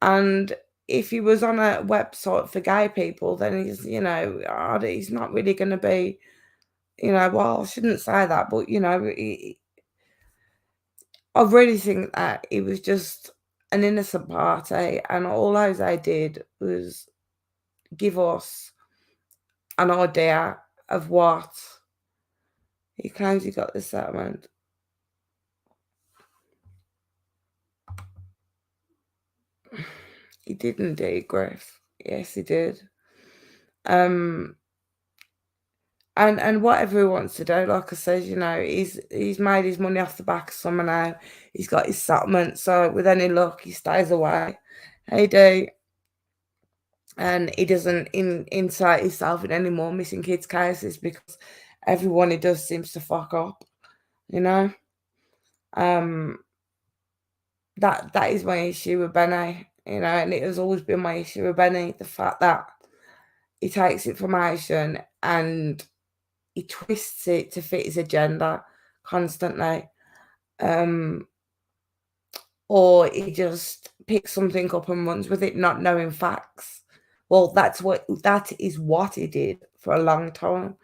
And if he was on a website for gay people, then he's, you know, he's not really going to be, you know, well, I shouldn't say that, but, you know, I really think that it was just an innocent party, and all Jose did was give us an idea of what he claims he got the settlement. He did indeed, Griff. Yes, he did. And whatever he wants to do, like I said, you know, he's made his money off the back of summer now. He's got his settlement, so with any luck, he stays away. Hey, do. And he doesn't insert himself in any more missing kids cases, because everyone he does seems to fuck up, you know. That is my issue with Benny, you know, and it has always been my issue with Benny, the fact that he takes information and he twists it to fit his agenda constantly, or he just picks something up and runs with it, not knowing facts. Well, that is what he did for a long time.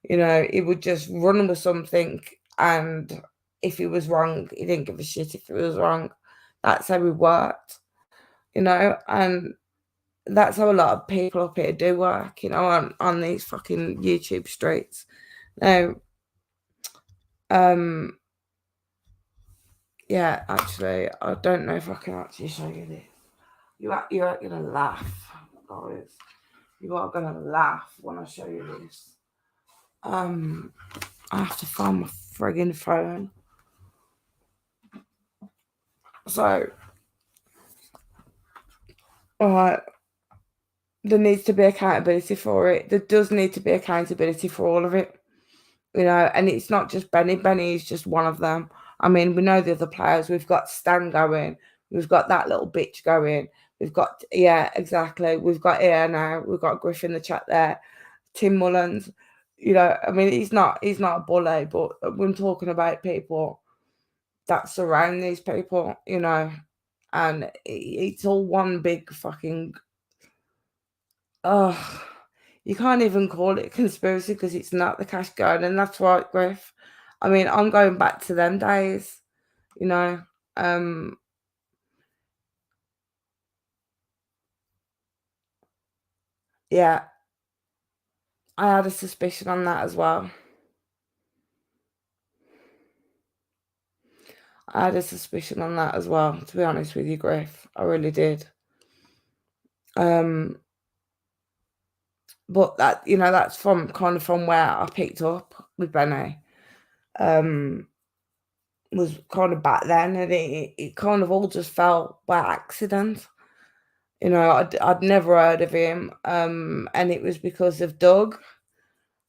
You know, he would just run with something, and if he was wrong, he didn't give a shit if he was wrong. That's how he worked, you know, and that's how a lot of people up here do work, you know, on these fucking YouTube streets. Now, yeah, actually, I don't know if I can actually show you this. You're gonna laugh, guys. You are gonna laugh when I show you this. I have to find my friggin' phone. So, alright, there needs to be accountability for it. There does need to be accountability for all of it, you know, and it's not just Benny. Benny is just one of them. I mean, we know the other players. We've got Stan going. We've got that little bitch going. We've got, yeah, exactly. We've got here now. We've got Griff in the chat there. Tim Mullins. You know, I mean, he's not a bully, but we're talking about people that surround these people, you know, and it's all one big fucking, you can't even call it conspiracy, because it's not the Cash Garden. That's right, Griff. I mean, I'm going back to them days, you know. Yeah, I had a suspicion on that as well. To be honest with you, Griff. I really did. But that, you know, that's from where I picked up with Benny. Was kind of back then, and it kind of all just fell by accident. You know, I'd never heard of him, and it was because of Doug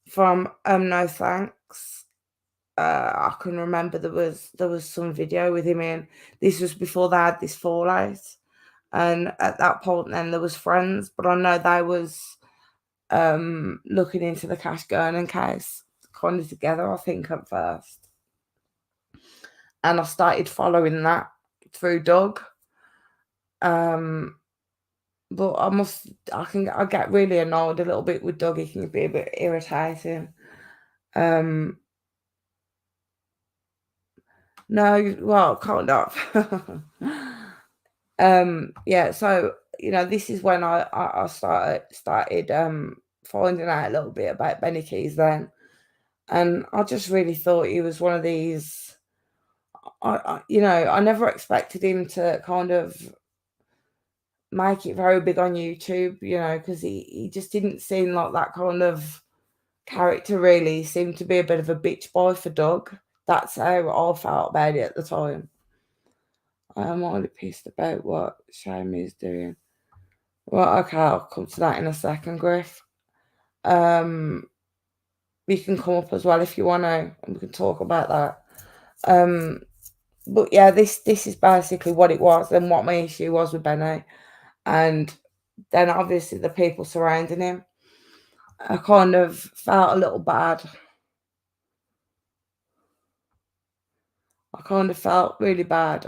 from No Thanks. I can remember there was some video with him in. This was before they had this fallout, and at that point then there was friends, but I know they was looking into the Cash Garden case kind of together, I think, at first. And I started following that through Doug. But I get really annoyed a little bit with Doug. He can be a bit irritating. No, well, kind of. Yeah, so, you know, this is when I started finding out a little bit about Benny Keys then. And I just really thought he was one of these, you know, I never expected him to kind of make it very big on YouTube, you know, because he just didn't seem like that kind of character, really. He seemed to be a bit of a bitch boy for Doug. That's how I felt about it at the time. I'm only pissed about what Shamey's doing. Well, okay, I'll come to that in a second, Griff. You can come up as well if you want to, and we can talk about that. But yeah, this is basically what it was and what my issue was with Benny. And then obviously the people surrounding him. I kind of felt a little bad I kind of felt really bad.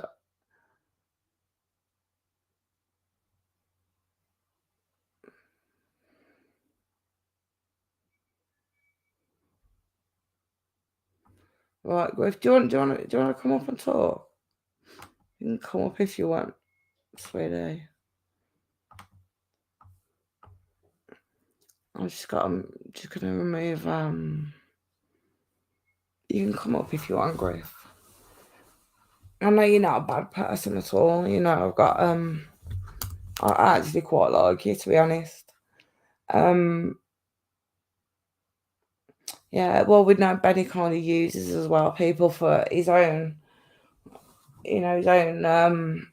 Right, Griff, do you want to come up and talk? You can come up if you want, sweetie. I'm just gonna remove you can come up if you want, Griff. I know you're not a bad person at all, you know, I've got I actually quite like you, to be honest. Yeah, well, we know Benny kind of uses as well people for his own, you know, his own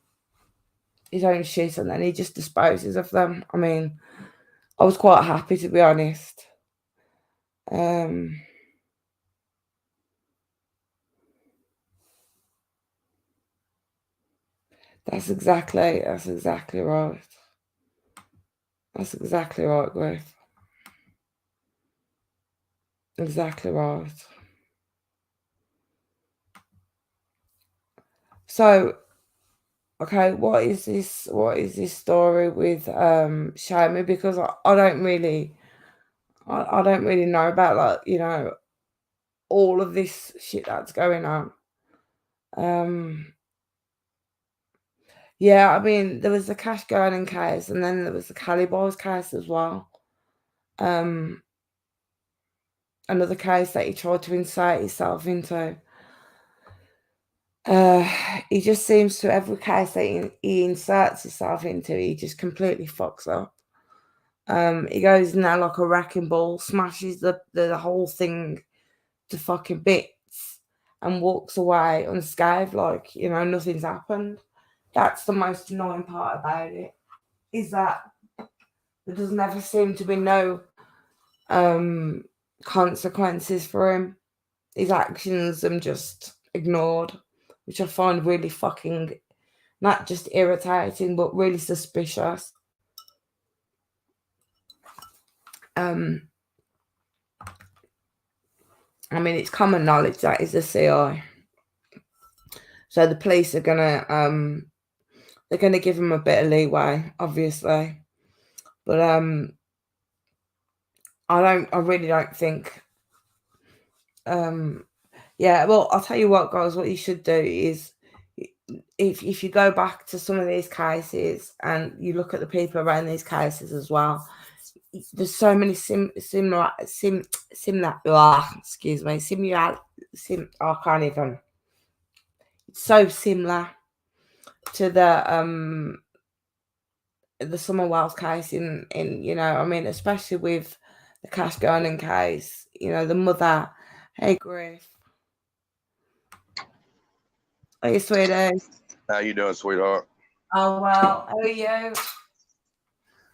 shit, and then he just disposes of them. I mean, I was quite happy, to be honest. That's exactly right. That's exactly right, Griff. Exactly right. So, okay, what is this story with Shamie? Because I don't really know about, like, you know, all of this shit that's going on. Yeah, I mean, there was the Cash Gurning case, and then there was the Cali Boys case as well. Another case that he tried to insert himself into. He just seems to, every case that he inserts himself into, he just completely fucks up. He goes in there like a wrecking ball, smashes the whole thing to fucking bits, and walks away unscathed, like, you know, nothing's happened. That's the most annoying part about it, is that there doesn't ever seem to be no consequences for him. His actions are just ignored, which I find really fucking, not just irritating, but really suspicious. I mean, it's common knowledge that he's a CI. So the police are gonna they're gonna give him a bit of leeway, obviously. But I really don't think yeah, well, I'll tell you what, guys, what you should do is, if you go back to some of these cases and you look at the people around these cases as well, there's so many similar I can't even. It's so similar to the Summer Wells case in you know, I mean, especially with the Cash Gurning case, you know, the mother. Hey, Griff. Hey, sweetie. How you doing, sweetheart? Oh, well, how are you?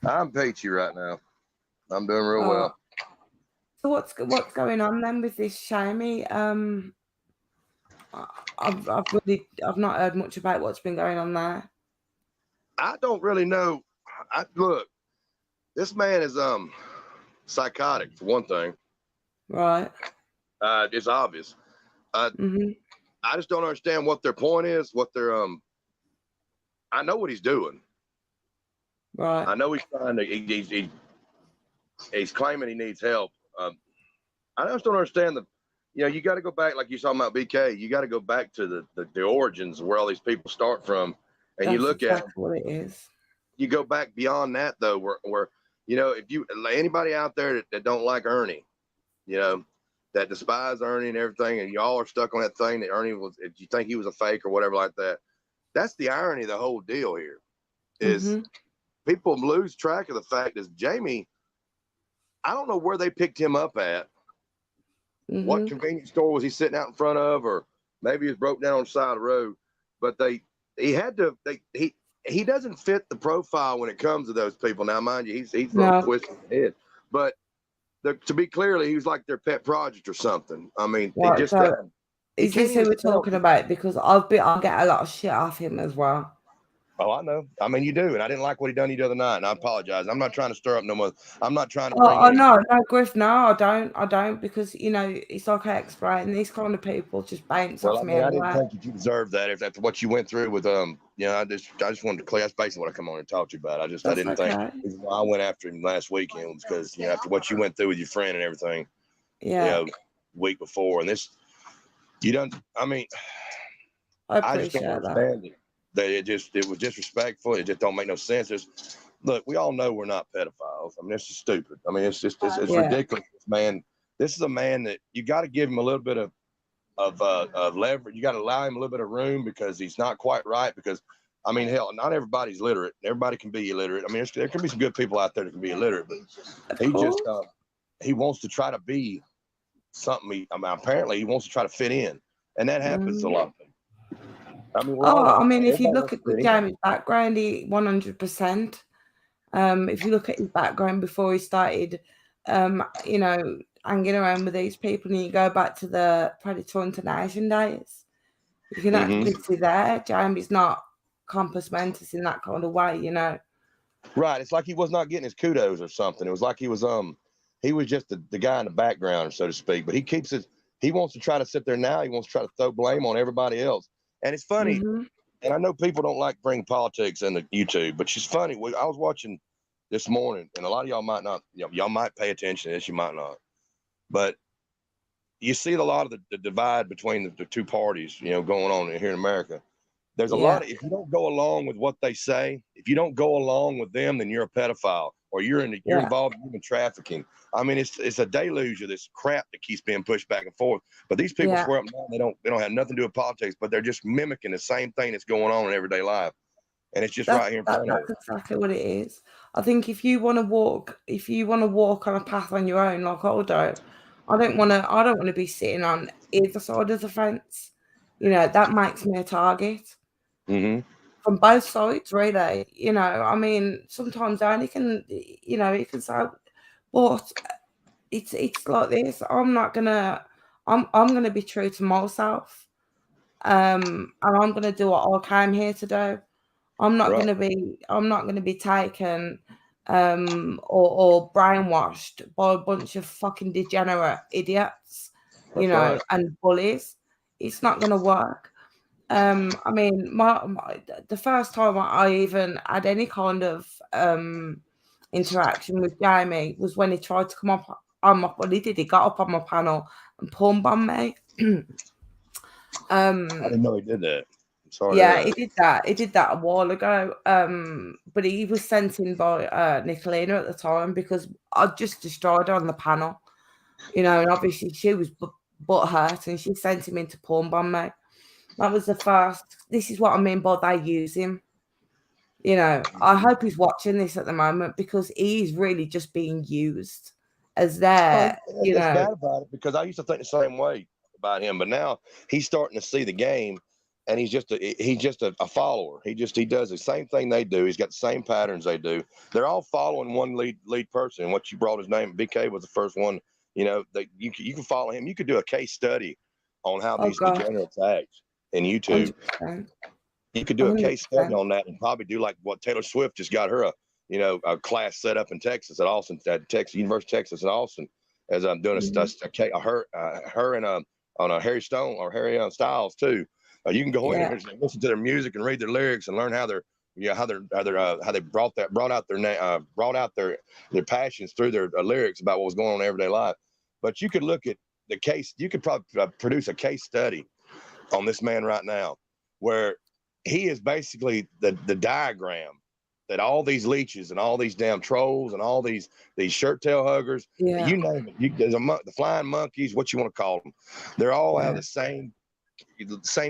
I'm peachy right now. I'm doing real well. So what's going on then with this Shamie? I've not heard much about what's been going on there. I don't really know. Look, this man is psychotic, for one thing. Right. It's obvious. I just don't understand what their point is. What their I know what he's doing. Right. I know he's trying to. He's claiming he needs help. I just don't understand the. You know, you got to go back, like you're talking about BK. You got to go back to the origins of where all these people start from, and that's, you look exactly at what it is. You go back beyond that though, where you know, if you anybody out there that don't like Ernie, you know, that despise Ernie and everything, and y'all are stuck on that thing that Ernie was, if you think he was a fake or whatever like that, that's the irony of the whole deal here. Is people lose track of the fact is Jamie. I don't know where they picked him up at. What convenience store was he sitting out in front of, or maybe he was broke down on the side of the road. But he doesn't fit the profile when it comes to those people. Now, mind you, he's from twisted head. But to be clearly, he was like their pet project or something. I mean, right, is this who we're talking about? Because I'll get a lot of shit off him as well. Oh, I know. I mean, you do, and I didn't like what he done to you the other night, and I apologize. I'm not trying to stir up no more. I'm not trying to bring. Oh no, Griff, no, I don't, because it's like I explained, these kind of people just bounce off me I anyway. didn't think that you deserved that after what you went through with I just wanted to clear. That's basically what I come on and talk to you about. I didn't think I went after him last weekend was because after what you went through with your friend and everything, week before, and this, you don't. I mean, I just don't understand it. That it was disrespectful. It just don't make no sense. Look, we all know we're not pedophiles. I mean, it's just stupid. I mean, it's ridiculous, man. This is a man that you got to give him a little bit of leverage. You got to allow him a little bit of room because he's not quite right. Because I mean, hell, not everybody's literate. Everybody can be illiterate. I mean, there can be some good people out there that can be illiterate, but he wants to try to be something. Apparently, he wants to try to fit in, and that happens a lot. I mean, if you look at Jamie's background, he 100%. If you look at his background before he started, hanging around with these people, and you go back to the Predator Internation days, you can actually see there Jamie's not compass mentis in that kind of way, Right. It's like he was not getting his kudos or something. It was like he was just the guy in the background, so to speak. But he wants to try to sit there now. He wants to try to throw blame on everybody else. And it's funny, and I know people don't like bring politics into YouTube, but it's funny. I was watching this morning, and a lot of y'all might not, y'all might pay attention to this, you might not. But you see a lot of the divide between the two parties, going on here in America. There's a lot of, if you don't go along with what they say, if you don't go along with them, then you're a pedophile or you're involved in human trafficking. I mean, it's a deluge of this crap that keeps being pushed back and forth. But these people swear up and down, they don't have nothing to do with politics, but they're just mimicking the same thing that's going on in everyday life. And it's just right here in front of us. That's exactly what it is. I think if you want to walk on a path on your own, like I do, I don't want to be sitting on either side of the fence. That makes me a target. From both sides, really. I mean, sometimes Annie can, you can say, but it's like this. I'm gonna be true to myself. And I'm gonna do what I came here to do. I'm not gonna be taken or brainwashed by a bunch of fucking degenerate idiots, and bullies. It's not gonna work. I mean, the first time I even had any kind of interaction with Jamie was when he tried to come up on my. Well, he did. He got up on my panel and porn bombed me. I didn't know he did that. I'm sorry. Yeah, he did that. He did that a while ago. But he was sent in by Nicolina at the time because I just destroyed her on the panel. And obviously she was butthurt and she sent him in to porn bomb me. That was the first. This is what I mean by they use him. I hope he's watching this at the moment because he's really just being used as their, It's bad about it because I used to think the same way about him, but now he's starting to see the game, and he's just a follower. He does the same thing they do. He's got the same patterns they do. They're all following one lead person. And what you brought his name, BK was the first one. You can follow him. You could do a case study on how these degenerates act in YouTube. 100%. You could do a case study on that and probably do like what Taylor Swift just got her a class set up in Texas at Austin, at University of Texas in Austin, as I'm doing her and on a Harry Stone or Harry Styles too. You can go in and listen to their music and read their lyrics and learn how they brought out their passions through their lyrics about what was going on in everyday life. But you could look at the case. You could probably produce a case study on this man right now, where he is basically the diagram that all these leeches and all these damn trolls and all these shirt tail huggers, you name it. There's the flying monkeys, what you want to call them. They're all have the same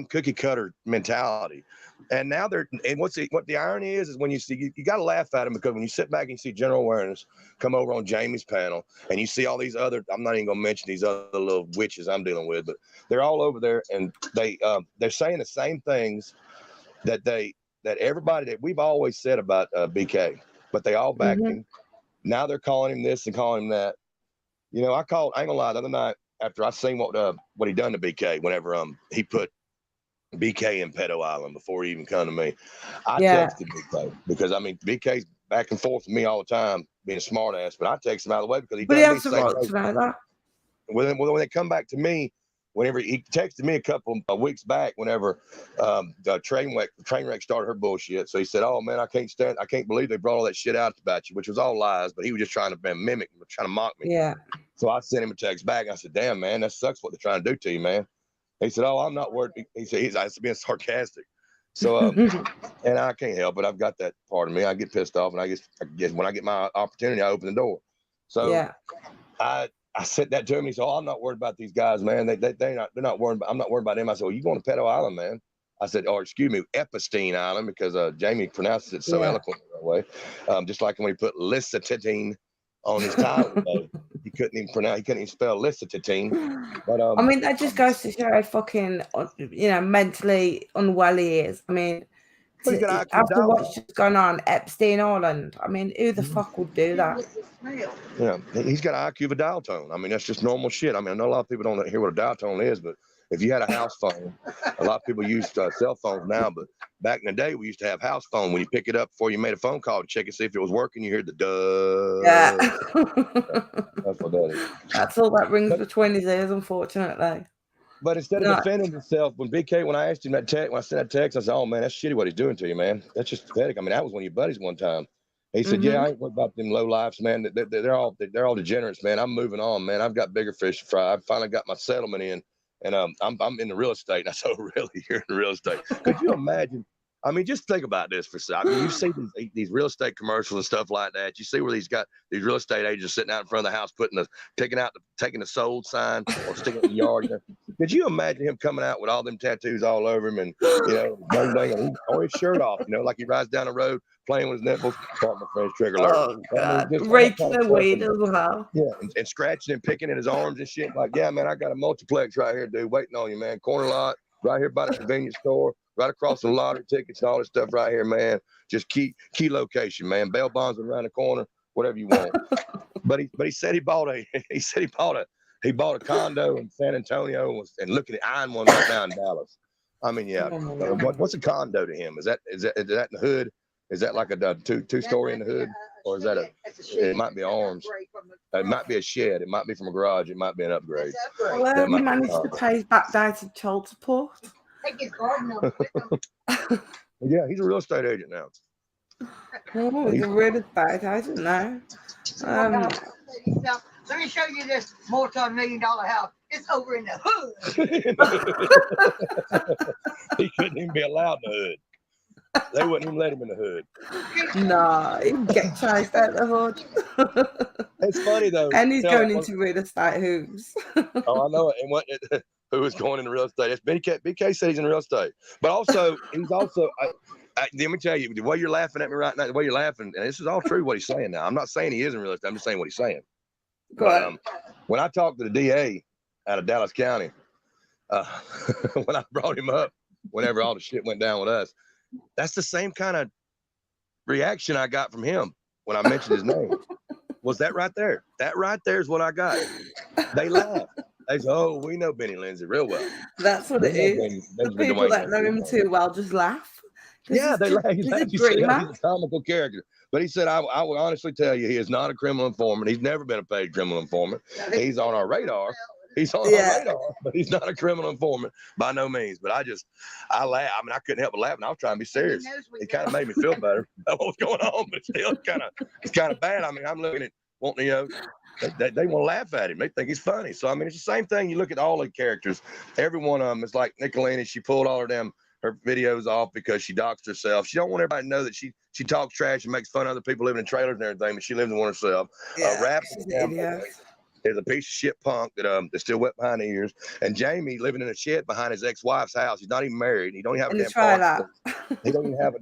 cookie cutter mentality. And now what the irony is when you see, you got to laugh at them, because when you sit back and you see General Awareness come over on Jamie's panel and you see all these other, I'm not even going to mention these other little witches I'm dealing with, but they're all over there and they're saying the same things that everybody that we've always said about BK, but they all backed him. Now they're calling him this and calling him that. I ain't gonna lie, the other night after I seen what he done to BK, whenever he put BK and Pedo Island before he even come to me. I texted BK because I mean BK's back and forth with me all the time, being a smart ass, but I text him out of the way because he does me right to know that. When they come back to me, whenever he texted me a couple of weeks back, whenever the train wreck started her bullshit. So he said, "Oh man, I can't believe they brought all that shit out about you," which was all lies, but he was just trying to mimic, trying to mock me. Yeah. So I sent him a text back. I said, "Damn man, that sucks what they're trying to do to you, man." He said, "Oh, I'm not worried." He said, "I was being sarcastic." So, and I can't help it. I've got that part of me. I get pissed off, and I guess when I get my opportunity, I open the door. So yeah. I said that to him. He said, "Oh, I'm not worried about these guys, man. They're not worried about. I'm not worried about them." I said, "Well, you going to Pedo Island, man?" I said, "Or excuse me, Epstein Island," because Jamie pronounces it so eloquently that way. Just like when he put Licitine on his title, he couldn't even spell Licitine. But I mean, that just goes to show how fucking, mentally unwell he is. I mean, after what's just gone on Epstein Island, I mean, who the fuck would do that? Yeah, he's got an IQ of a dial tone. I mean, that's just normal shit. I mean, I know a lot of people don't hear what a dial tone is, but if you had a house phone, a lot of people use cell phones now, but back in the day, we used to have house phone. When you pick it up before you made a phone call to check and see if it was working, you hear the duh. Yeah. That's what that is. That's all that rings between his ears, unfortunately. But instead of defending himself, when I asked him that text, when I sent that text, I said, "Oh man, that's shitty what he's doing to you, man. That's just pathetic." I mean, that was one of your buddies one time. He said, "Yeah, I ain't worried about them low lives, man. They're all degenerates, man. I'm moving on, man. I've got bigger fish to fry. I finally got my settlement in, and I'm in the real estate." And I said, "Oh, really? You're in real estate?" Could you imagine? I mean, just think about this for a second. I mean, you see these real estate commercials and stuff like that. You see where these real estate agents sitting out in front of the house, taking the sold sign or sticking it in the yard. Could you imagine him coming out with all them tattoos all over him and, or his shirt off, like he rides down the road playing with his nipples, talking to French trigger. Oh, God. Raking the weed as well. Yeah, and scratching and picking at his arms and shit. Like, yeah, man, I got a multiplex right here, dude, waiting on you, man. Corner lot, right here by the convenience store. Right across the lottery tickets and all this stuff right here, man. Just key location, man. Bail bonds around the corner, whatever you want. but he said he bought a condo in San Antonio and looking at eyeing one right now in Dallas. I mean, yeah. What's a condo to him? Is that in the hood? Is that like a two-story in the hood, or is that it might be arms? It might be a shed. It might be from a garage. It might be an upgrade. Well, he managed to pay his backdated child support. Take his garden up with him. Yeah, he's a real estate agent now. Oh, he's a real estate agent now. Let me show you this multi-million-dollar house. It's over in the hood. He couldn't even be allowed in the hood. They wouldn't even let him in the hood. No, he can get chased out the hood. It's funny though. And he's going into real estate hoops. Oh, I know it. Who is going into real estate? It's BK said he's in real estate, but also he's also. Let me tell you, the way you're laughing at me right now, the way you're laughing, and this is all true what he's saying now. I'm not saying he is in real estate. I'm just saying what he's saying. But, when I talked to the DA out of Dallas County, when I brought him up, whenever all the shit went down with us, that's the same kind of reaction I got from him when I mentioned his name. Was that right there? That right there is what I got. They laughed. They said, "Oh, we know Benny Lindsay real well." That's what it is. The people that know him too well just laugh. Yeah, they laugh. He's a comical character. But he said, I will honestly tell you, he is not a criminal informant. He's never been a paid criminal informant. He's on our radar. He's on our radar, but he's not a criminal informant by no means. But I laugh. I mean, I couldn't help but laugh, and I was trying to be serious. It kind of made me feel better about what was going on, but still, it's kind of bad. I mean, I'm looking at wanting, they want to laugh at him. They think he's funny. So I mean, it's the same thing. You look at all the characters. Every one of them is like Nicolini. She pulled all her videos off because she doxed herself. She don't want everybody to know that she talks trash and makes fun of other people living in trailers and everything, but she lives in one herself. Rap is a piece of shit punk that's still wet behind the ears. And Jamie living in a shed behind his ex-wife's house. He's not even married. He don't even have a damn He don't even have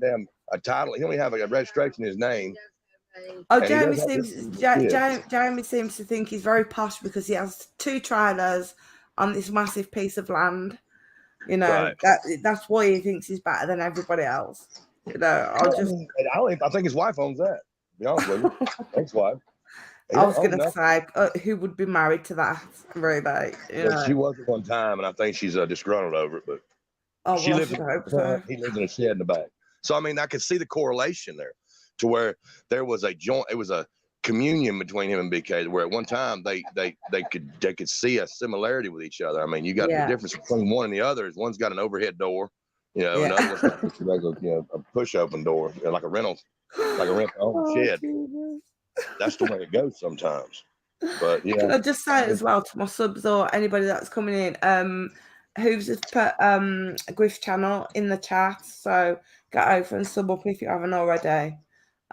a title. He don't even have a registration in his name. Oh, Jamie seems to think he's very posh because he has 2 trailers on this massive piece of land. Right. That's why he thinks he's better than everybody else. I think his wife owns that. To be honest with you, ex-wife. I was going to say, who would be married to that? Really, She was at one time, and I think she's disgruntled over it. But Oh, She well, I lives should in hope the so. front, he lives in a shed in the back. So I mean, I could see the correlation there, to where there was a joint. It was a communion between him and BK, where at one time they could see a similarity with each other. I mean, you got the difference between one and the other is one's got an overhead door, you know, another one's got just a regular, you know, a push open door, you know, like a rental shed. Jesus. That's the way it goes sometimes. But yeah, can I just say as well to my subs or anybody that's coming in, Hooves has put Griff's channel in the chat, so get over and sub up if you haven't already.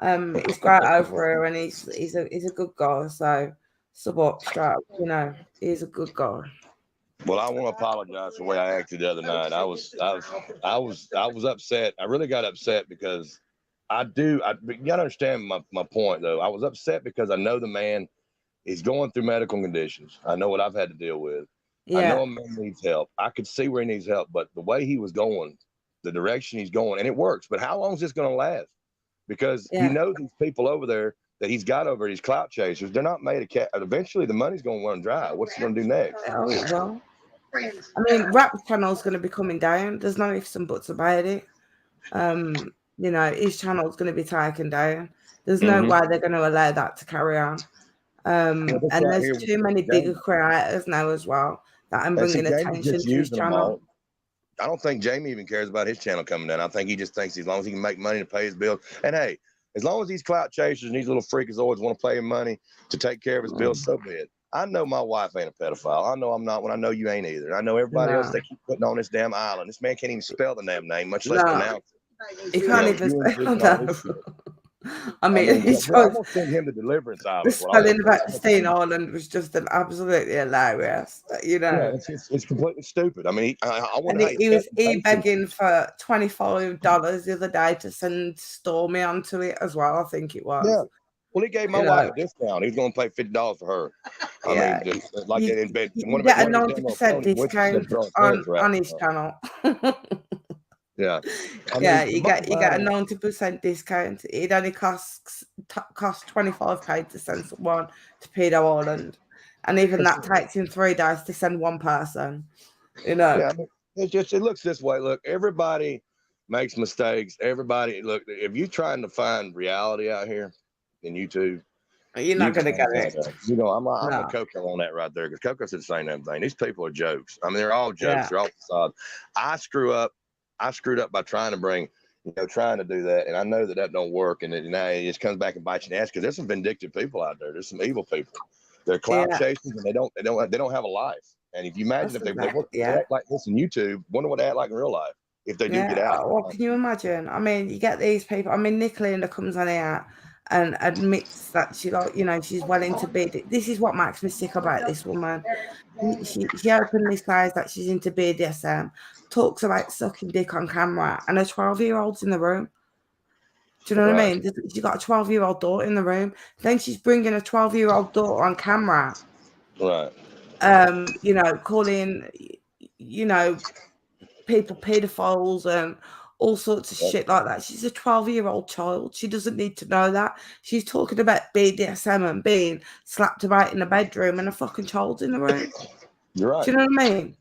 He's great over here, and he's a good guy, so sub up straight up, you know, he's a good guy. Well, I want to apologize for the way I acted the other night. I was upset. I really got upset because you gotta understand my point though. I was upset because I know the man is going through medical conditions. I know what I've had to deal with. I know a man needs help. I could see where he needs help, but the way he was going, the direction he's going, and it works. But how long is this going to last? Because he knows these people over there that he's got over these clout chasers. They're not made of cat. Eventually, the money's going to run dry. What's he going to do next? Oh, well. I mean, Rap's channel's going to be coming down. There's no ifs and buts about it. You know, his channel's going to be taken down. There's no way they're going to allow that to carry on. And there's too many bigger creators now as well that I'm bringing attention to his channel. I don't think Jamie even cares about his channel coming down. I think he just thinks as long as he can make money to pay his bills. And hey, as long as these clout chasers and these little freakazoids want to pay him money to take care of his bills, so be it. I know my wife ain't a pedophile. I know I'm not when I know you ain't either. I know everybody else they keep putting on this damn island. This man can't even spell the damn name, much less pronounce it. He can't even spell that. I mean, I'm gonna send him to Deliverance Island. The spelling of Epstein Island was just an absolutely hilarious, you know. Yeah, it's completely stupid. I mean, he was begging for $25 the other day to send Stormy onto it as well. I think it was. Yeah. Well, he gave my wife a discount. He's going to pay $50 for her. I mean, just like in bed. You get a 90% discount on his channel. Yeah. You get a 90% discount. It only costs £25 to send someone to Pedo Island, and even that takes him 3 days to send one person. You know. Yeah, it looks this way. Look, everybody makes mistakes. Everybody look. If you're trying to find reality out here in YouTube, you're not going to get it. You know, I'm a Coco on that right there because Coco said the same damn thing. These people are jokes. I mean, they're all jokes. They're all facade. I screwed up by trying to do that, and I know that don't work, and now it just comes back and bites you in the ass because there's some vindictive people out there. There's some evil people. They're clout chasers, and they don't have a life. And if you imagine if they act like this in YouTube, wonder what they act like in real life if they do get out. Well, can you imagine? I mean, you get these people. I mean, Nicolina comes on here and admits that she's well into BDSM. This is what makes me sick about this woman. She openly says that she's into BDSM, talks about sucking dick on camera, and a 12-year-old's in the room. Do you know what I mean? She's got a 12-year-old daughter in the room. Then she's bringing a 12-year-old daughter on camera. Right. Calling, people pedophiles and all sorts of shit like that. She's a 12-year-old child. She doesn't need to know that. She's talking about BDSM and being slapped about in the bedroom and a fucking child's in the room. You're right. Do you know what I mean?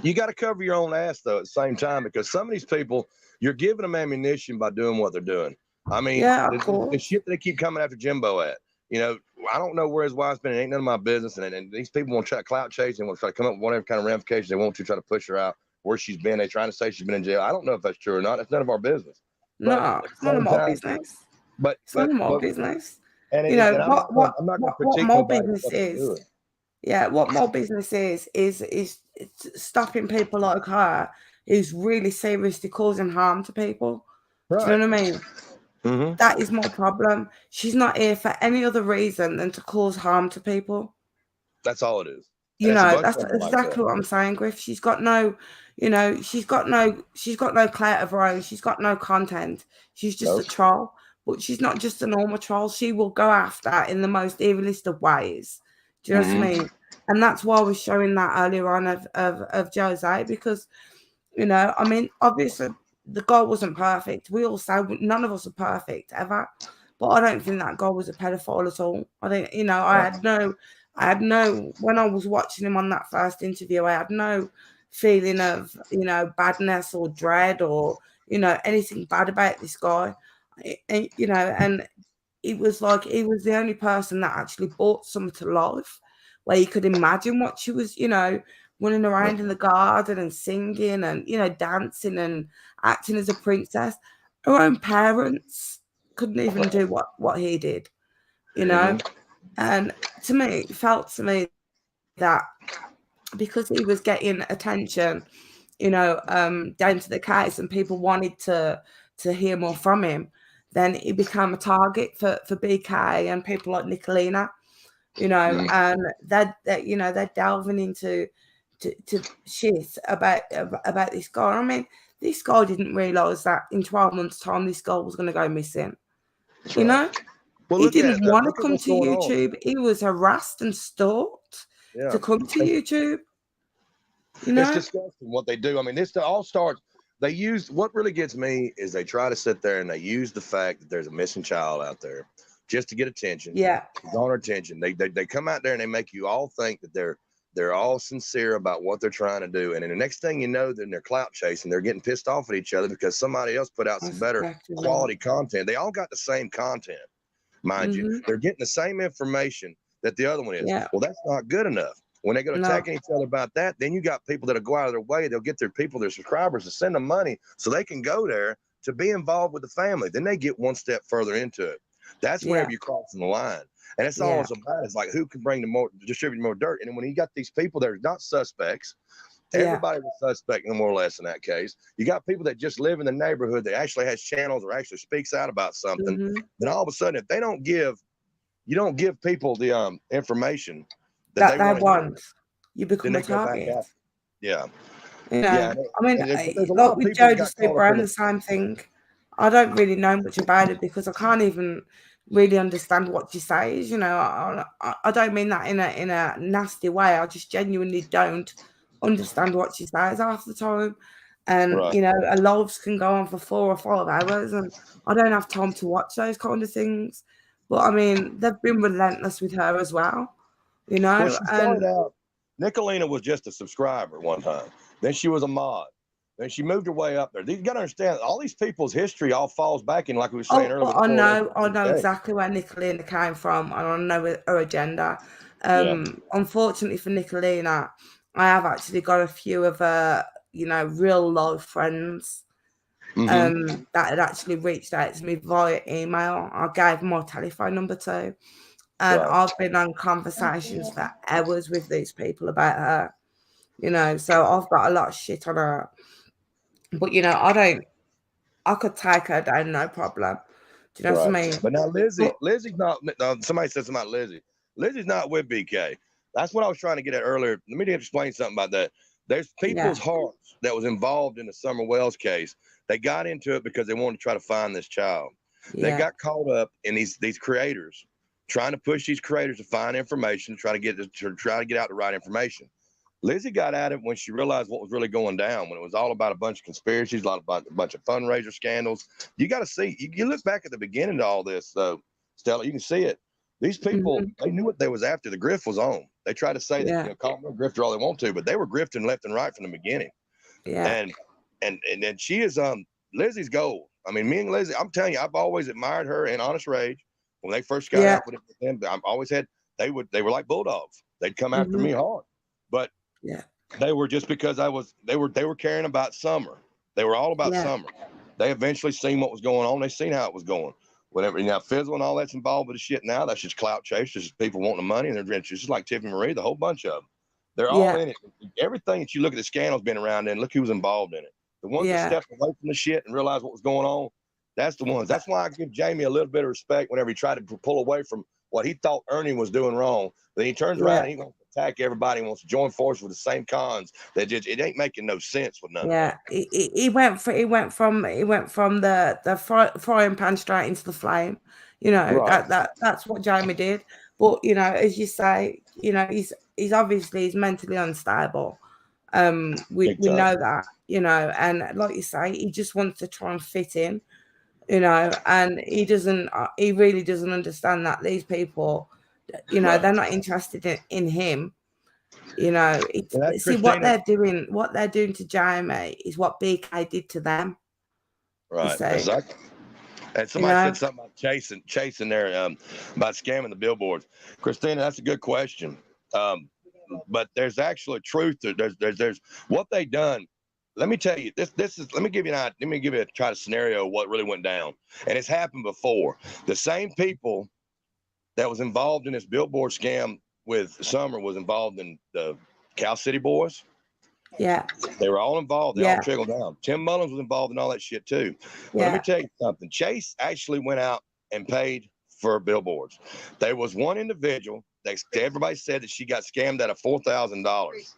You got to cover your own ass, though, at the same time, because some of these people, you're giving them ammunition by doing what they're doing. I mean, the shit that they keep coming after Jimbo at. You know, I don't know where his wife's been. It ain't none of my business. And these people want to try to clout chase and want to try to come up with whatever kind of ramifications they want to try to push her out. Where she's been, they're trying to say she's been in jail. I don't know if that's true or not. It's none of our business. No, it's none of my business. But it's none of my business. And what more business is? Yeah, what more business is stopping people like her who's really seriously causing harm to people. Right. Do you know what I mean? Mm-hmm. That is my problem. She's not here for any other reason than to cause harm to people. That's all it is. That's exactly what I'm saying, Griff. She's got no clout of her own. She's got no content. She's just a troll. But she's not just a normal troll. She will go after in the most evilest of ways. Do you know what I mean? And that's why we're showing that earlier on of Jose, because, I mean, obviously the goal wasn't perfect. We all say none of us are perfect ever. But I don't think that guy was a pedophile at all. I think, I had no, when I was watching him on that first interview, I had no feeling of, you know, badness or dread or, you know, anything bad about this guy. And, you know, and it was like he was the only person that actually brought Summer to life, where you could imagine what she was, you know, running around in the garden and singing and, you know, dancing and acting as a princess. Her own parents couldn't even do what he did, you know. And to me, it felt to me that because he was getting attention, you know, down to the case, and people wanted to hear more from him, then he became a target for BK and people like Nicolina, you know, and that you know, they're delving into to shit about this guy. I mean, this guy didn't realise that in 12 months' time this guy was going to go missing. That's you right. know, Well, he didn't want to look at come what's to going on. YouTube. He was harassed and stalked Yeah. to come to YouTube. You know, It's disgusting what they do. I mean, this all starts. They use what really gets me is they try to sit there and they use the fact that there's a missing child out there just to get attention. yeah, Garner attention. They come out there and they make you all think that they're all sincere about what they're trying to do, and then the next thing you know, then they're clout chasing. They're getting pissed off at each other because somebody else put out some that's better exactly quality content. They all got the same content, mind you. They're getting the same information that the other one is. Yeah. Well, that's not good enough. When they go No. attacking each other about that, then you got people that'll go out of their way. They'll get their people, their subscribers, to send them money so they can go there to be involved with the family. Then they get one step further into it. That's whenever you're crossing the line. And it's all it's about. It's like who can bring distribute more dirt. And when you got these people that are not suspects, everybody's a suspect, no more or less in that case. You got people that just live in the neighborhood that actually has channels or actually speaks out about something. Then all of a sudden, if they don't give, you don't give people the information that they want, you become a target. Yeah. You know, Yeah. I mean, like with Jodie Stu-Brown, the same thing. I don't really know much about it because I can't even really understand what she says. You know, I don't mean that in a nasty way. I just genuinely don't understand what she says half the time. And you know, her lives can go on for 4 or 5 hours, and I don't have time to watch those kind of things. But I mean, they've been relentless with her as well. You know, well, she started out. Nicolina was just a subscriber one time. Then she was a mod. Then she moved her way up there. You got to understand, all these people's history all falls back in, like we were saying earlier. I know exactly where Nicolina came from, and I know her agenda. Unfortunately for Nicolina, I have actually got a few of her, you know, real life friends that had actually reached out to me via email. I gave my telephone number to. And I've been on conversations for hours with these people about her, you know, so I've got a lot of shit on her. But, you know, I could take her down, no problem. Do you know what I mean? But now Lizzie's not, somebody said something about Lizzie. Lizzie's not with BK. That's what I was trying to get at earlier. Let me explain something about that. There's people's hearts that was involved in the Summer Wells case. They got into it because they wanted to try to find this child. They got caught up in these creators trying to push these creators to find information, to try to get out the right information. Lizzie got at it when she realized what was really going down, when it was all about a bunch of conspiracies, a bunch of fundraiser scandals. You got to see, you look back at the beginning of all this, though, Stella, you can see it. These people, they knew what they was after. The grift was on. They tried to say that, call them a grifter all they want to, but they were grifting left and right from the beginning. Yeah. And then she is Lizzie's gold. I mean, me and Lizzie, I'm telling you, I've always admired her and Honest Rage. When they first got out with them, I've always had, they were like bulldogs. They'd come after me hard. But they were just because they were caring about Summer. They were all about Summer. They eventually seen what was going on. They seen how it was going. Whatever. Now Fizzle and all that's involved with the shit now. That's just clout chase. Just people wanting the money, and they're just like Tiffany Marie, the whole bunch of them. They're all in it. Everything that you look at the scandal's been around in. Look who's involved in it. The ones that stepped away from the shit and realized what was going on. That's the ones. That's why I give Jamie a little bit of respect whenever he tried to pull away from what he thought Ernie was doing wrong. Then he turns around and he wants to attack everybody and wants to join forces with the same cons. It ain't making no sense with nothing. Yeah, he went from the frying pan straight into the flame. You know, that's what Jamie did. But you know, as you say, you know, he's obviously mentally unstable. We know that, you know, and like you say, he just wants to try and fit in. You know, and he really doesn't understand that these people, you know, they're not interested in him. You know, Well, see what they're doing. What they're doing to Jamie is what BK did to them. Right, exactly. And somebody said something about chasing there about scamming the billboards. Christina, that's a good question. But there's actually truth. There's what they done. Let me tell you this is. Let me give you a scenario of what really went down, and it's happened before. The same people that was involved in this billboard scam with Summer was involved in the Cal City Boys. Yeah. They were all involved. They all trickled down. Tim Mullins was involved in all that shit too. But let me tell you something. Chase actually went out and paid for billboards. There was one individual that everybody said that she got scammed out of $4,000.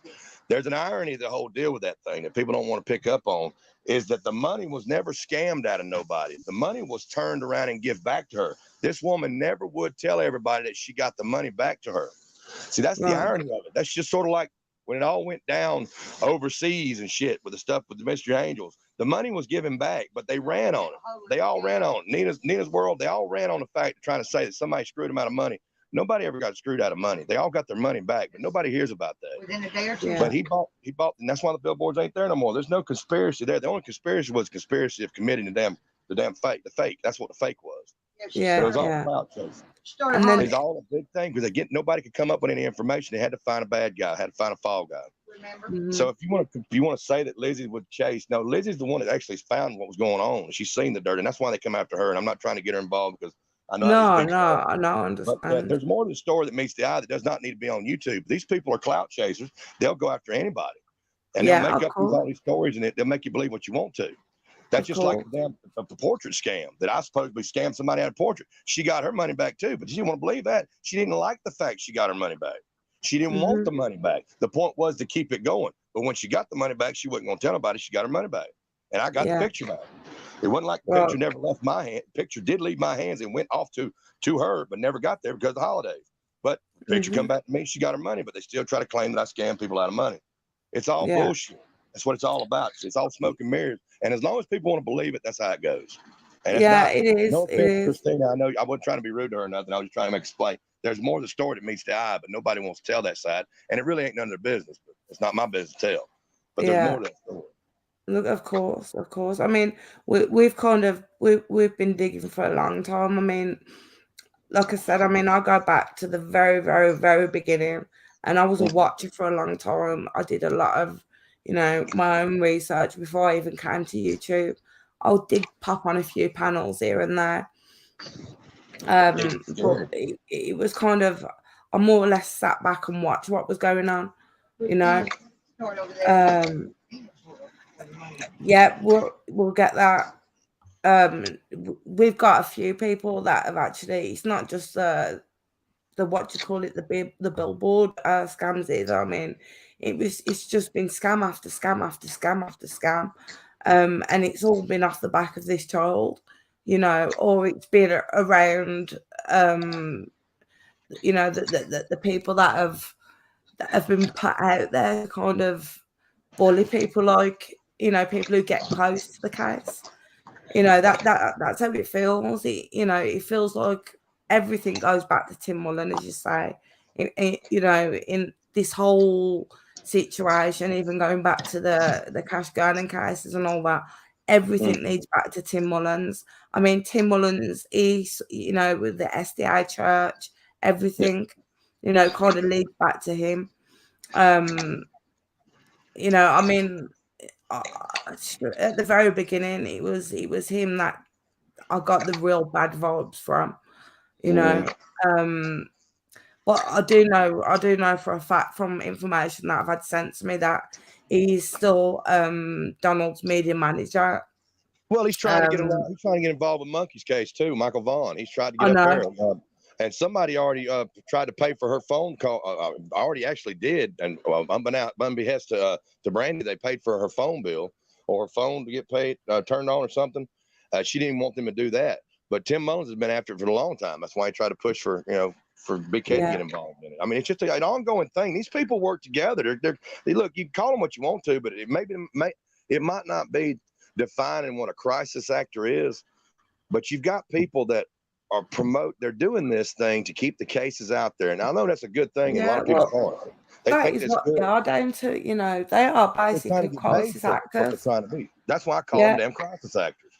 There's an irony to the whole deal with that thing that people don't want to pick up on, is that the money was never scammed out of nobody. The money was turned around and give back to her. This woman never would tell everybody that she got the money back to her. See, that's the irony of it. That's just sort of like when it all went down overseas and shit with the stuff with the Mystery Angels, the money was given back, but they ran on it. They all ran on it. Nina's World, they all ran on the fact of trying to say that somebody screwed them out of money. Nobody ever got screwed out of money. They all got their money back, but nobody hears about that. Within a day or two. But he bought, and that's why the billboards ain't there no more. There's no conspiracy there. The only conspiracy was conspiracy of committing the damn fake. The fake. That's what the fake was. Yeah, it was all about chasing. And then it's all a big thing because nobody could come up with any information. They had to find a bad guy, had to find a fall guy. Remember? So if you want to say that Lizzie would chase, no, Lizzie's the one that actually found what was going on. She's seen the dirt, and that's why they come after her. And I'm not trying to get her involved because I know. I understand. But there's more to the story that meets the eye that does not need to be on YouTube. These people are clout chasers. They'll go after anybody, and they'll make up all these stories, and they'll make you believe what you want to. That's just like the portrait scam that I supposedly scammed somebody out of portrait. She got her money back too, but she didn't want to believe that. She didn't like the fact she got her money back. She didn't want the money back. The point was to keep it going. But when she got the money back, she wasn't going to tell nobody she got her money back. And I got the picture back. It wasn't like the picture never left my hand. The picture did leave my hands and went off to her, but never got there because of the holidays. But the picture come back to me, she got her money, but they still try to claim that I scam people out of money. It's all bullshit. That's what it's all about. It's all smoke and mirrors. And as long as people want to believe it, that's how it goes. And it is. No offense, Christina. I know I wasn't trying to be rude to her or nothing. I was just trying to explain. There's more to the story that meets the eye, but nobody wants to tell that side. And it really ain't none of their business. But it's not my business to tell. But there's more to that story. Look, of course. I mean, we've been digging for a long time. I mean, like I said, I go back to the very, very, very beginning, and I was a watcher for a long time. I did a lot of, my own research before I even came to YouTube. I did pop on a few panels here and there. But it was kind of, I more or less sat back and watched what was going on, we'll get that. We've got a few people that have actually, it's not just the billboard scams either. I mean, it's just been scam after scam after scam after scam. And it's all been off the back of this child, or it's been around, the people that have been put out there to kind of bully people, like, people who get close to the case. That's how it feels. It feels like everything goes back to Tim Mullen, as you say. In this whole situation, even going back to the Cash Garden cases and all that, everything leads back to Tim Mullins. I mean, Tim Mullins is, with the SDA church, everything, kind of leads back to him. I mean, at the very beginning, it was him that I got the real bad vibes from, But I do know for a fact from information that I've had sent to me that he's still Donald's media manager. Well, he's trying to get involved. He's trying to get involved with Monkey's case too. Michael Vaughn. He's tried to get up there, and somebody already tried to pay for her phone call. Already actually did, and unbeknownst to Brandy, they paid for her phone bill or her phone to get paid turned on or something. She didn't want them to do that, but Tim Mullins has been after it for a long time. That's why he tried to push for Big K to get involved in it. I mean, it's just an ongoing thing. These people work together. They look. You can call them what you want to, but it might not be defining what a crisis actor is. But you've got people that are they're doing this thing to keep the cases out there, and I know that's a good thing. And a lot of people aren't. They That think is that's what good. they are down to, you know. They are They're trying basically to get paid crisis for what they're actors. trying to be. That's why I call Yeah. them damn crisis actors.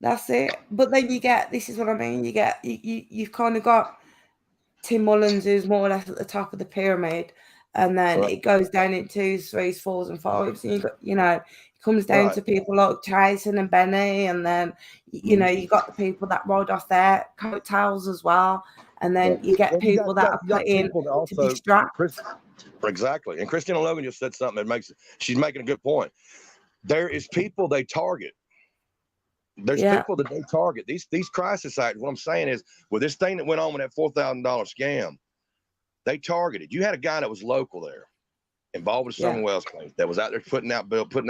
That's it. But then you get, this is what I mean, you've kind of got Tim Mullins, who's more or less at the top of the pyramid, and then it goes down in 2s, 3s, 4s, and 5s, and you got, you know, it comes down to people like Jason and Benny, and then you know, you got the people that ride off their coattails as well, and then you get people that are put in to distract. Exactly. And Christina Logan just said something that she's making a good point. There is people they target. There's people that they target. These crisis actors. What I'm saying is, with this thing that went on with that $4,000 scam, they targeted. You had a guy that was local there, involved with Summer Wells case, that was out there putting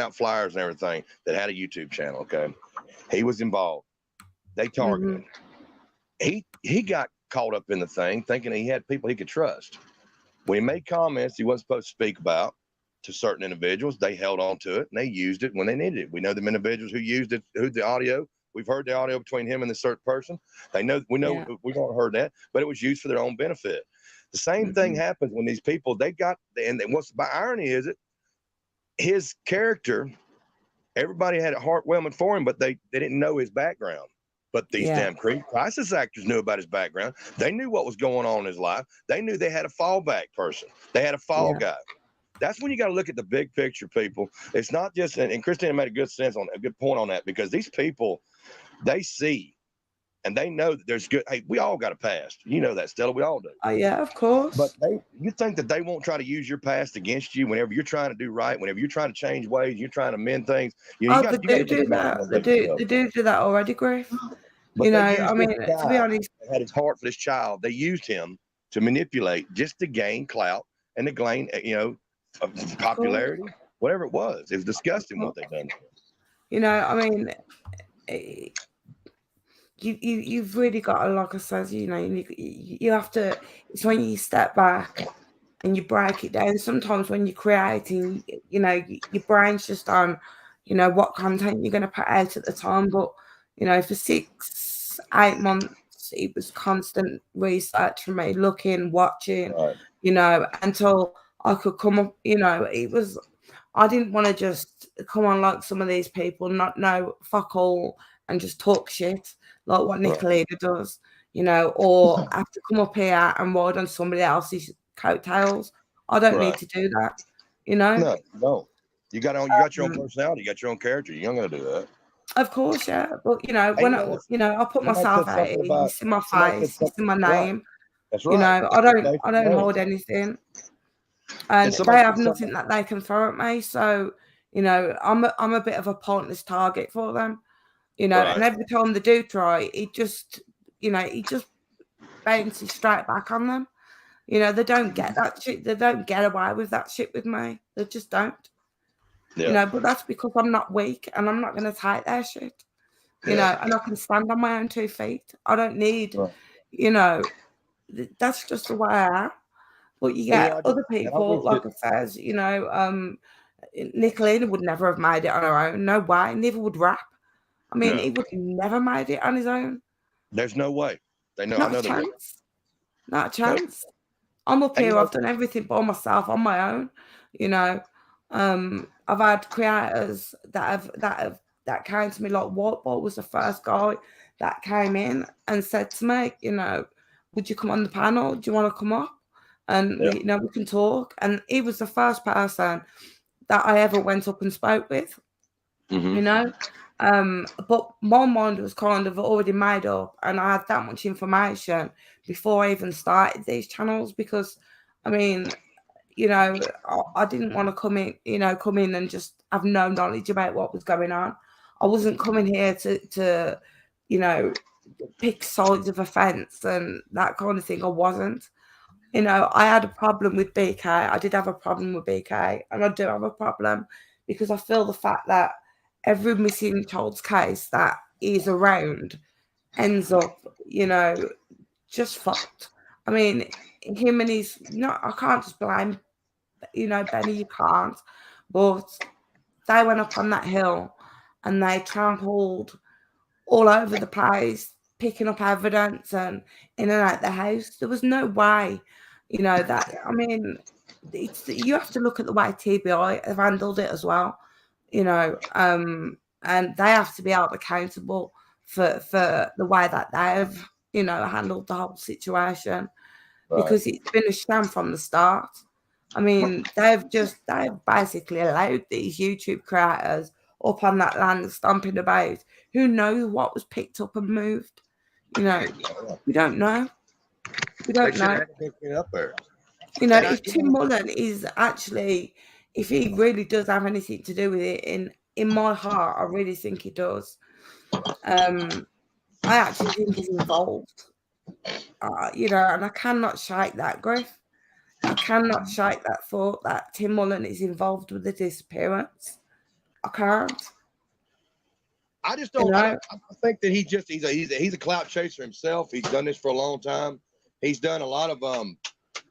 out flyers and everything, that had a YouTube channel. Okay, he was involved. They targeted him. He got caught up in the thing, thinking he had people he could trust. When he made comments he wasn't supposed to speak about to certain individuals, they held on to it and they used it when they needed it. We know them individuals who used it, who the audio. We've heard the audio between him and the certain person. We know we've all heard that, but it was used for their own benefit. The same thing happens when these people, and what's by irony is it, his character, everybody had a heartwarming for him, but they didn't know his background. But these damn crisis actors knew about his background. They knew what was going on in his life. They knew they had a fallback person. They had a fall guy. That's when you got to look at the big picture, people. It's not just, and Christina made a good point on that, because these people, they see and they know that there's good. Hey, we all got a past. You know that, Stella. We all do. Oh yeah, of course. But you think that they won't try to use your past against you whenever you're trying to do right, whenever you're trying to change ways, you're trying to mend things. You know, they do that. They do that already, Griff. But you know, I mean, to be honest, had his heart for this child. They used him to manipulate just to gain clout and to gain, popularity, whatever it was. It was disgusting what they done. You know, I mean, you've really got to, like I said, you know, you have to. It's when you step back and you break it down. Sometimes when you're creating, you know, your brain's just on, you know, what content you're going to put out at the time. But you know, for 6-8 months, it was constant research for me, looking, watching, you know, until I could come up. You know, I didn't want to just come on like some of these people, not know fuck all, and just talk shit like what Nicolina does, you know, or have to come up here and ride on somebody else's coattails. I don't need to do that, you know. No. You got your own personality, you got your own character. You're not gonna do that. Of course, yeah. But you know, when I put myself out, you see my face, you see my name. That's right. You know, I don't hold anything, and they have nothing that they can throw at me. So, you know, I'm a bit of a pointless target for them. You know, and every time they do try, it just bounces straight back on them. You know, they don't get that shit. They don't get away with that shit with me. They just don't. You know, but that's because I'm not weak and I'm not going to take their shit. You know, and I can stand on my own 2 feet. I don't need, you know, that's just the way I am. But you get other people, like I said, you know, Nicolina would never have made it on her own. No way. Neither would Rap. I mean, he would have never made it on his own. There's no way. Not a chance. Not a chance. I'm up here. I've done everything by myself on my own. You know, I've had creators that came to me, like Whiteboard was the first guy that came in and said to me, you know, would you come on the panel? Do you want to come up? And you know, we can talk. And he was the first person that I ever went up and spoke with. You know. But my mind was kind of already made up, and I had that much information before I even started these channels, because I mean, you know, I didn't want to come in and just have no knowledge about what was going on. I wasn't coming here to you know, pick sides of a fence and that kind of thing. I wasn't. You know, I had a problem with BK. I did have a problem with BK, and I do have a problem because I feel the fact that every missing child's case that is around ends up, you know, just fucked. I mean, him and his, I can't just blame, you know, Benny, you can't, but they went up on that hill and they trampled all over the place, picking up evidence and in and out the house. There was no way, you know, that, I mean, you have to look at the way TBI have handled it as well, you know, and they have to be held accountable for the way that they've, you know, handled the whole situation, because it's been a sham from the start. I mean, they've basically allowed these YouTube creators up on that land stomping about. Who knows what was picked up and moved? You know, we don't know. We don't know. Up there. You know, if Tim Mullen is actually, if he really does have anything to do with it, in my heart, I really think he does. I actually think he's involved. You know, and I cannot shake that, Griff. I cannot shake that thought that Tim Mullen is involved with the disappearance. I can't. I just don't. You know? I think that he's a clout chaser himself. He's done this for a long time. He's done a lot of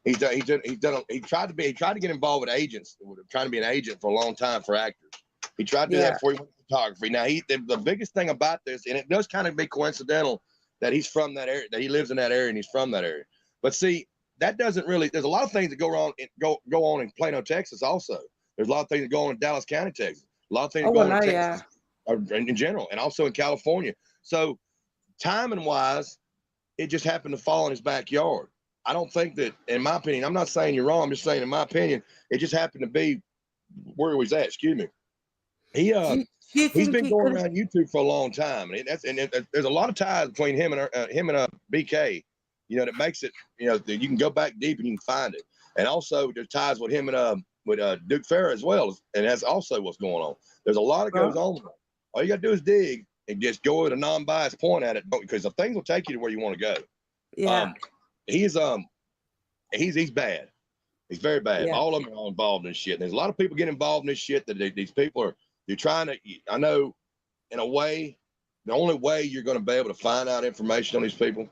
he tried to get involved with agents, trying to be an agent for a long time for actors. He tried to do that before he went to photography. Now the biggest thing about this, and it does kind of be coincidental that he's from that area, that he lives in that area and he's from that area. But see, that doesn't really, there's a lot of things that go on in Plano, Texas also. There's a lot of things that go on in Dallas County, Texas. A lot of things go on in Texas in general, and also in California. So timing wise, it just happened to fall in his backyard. I don't think that, in my opinion, I'm not saying you're wrong, I'm just saying in my opinion, it just happened to be where he was at. Excuse me. He's been going around YouTube for a long time, and there's a lot of ties between him and BK. You know, that makes it, you know, you can go back deep and you can find it. And also there's ties with him and Duke Farah as well, and that's also what's going on. There's a lot that goes on. All you got to do is dig and just go with a non-biased point at it, because the things will take you to where you want to go. Yeah. He's bad. He's very bad. Yeah. All of them are involved in shit. There's a lot of people getting involved in this shit that these people you're trying to, I know, in a way, the only way you're going to be able to find out information on these people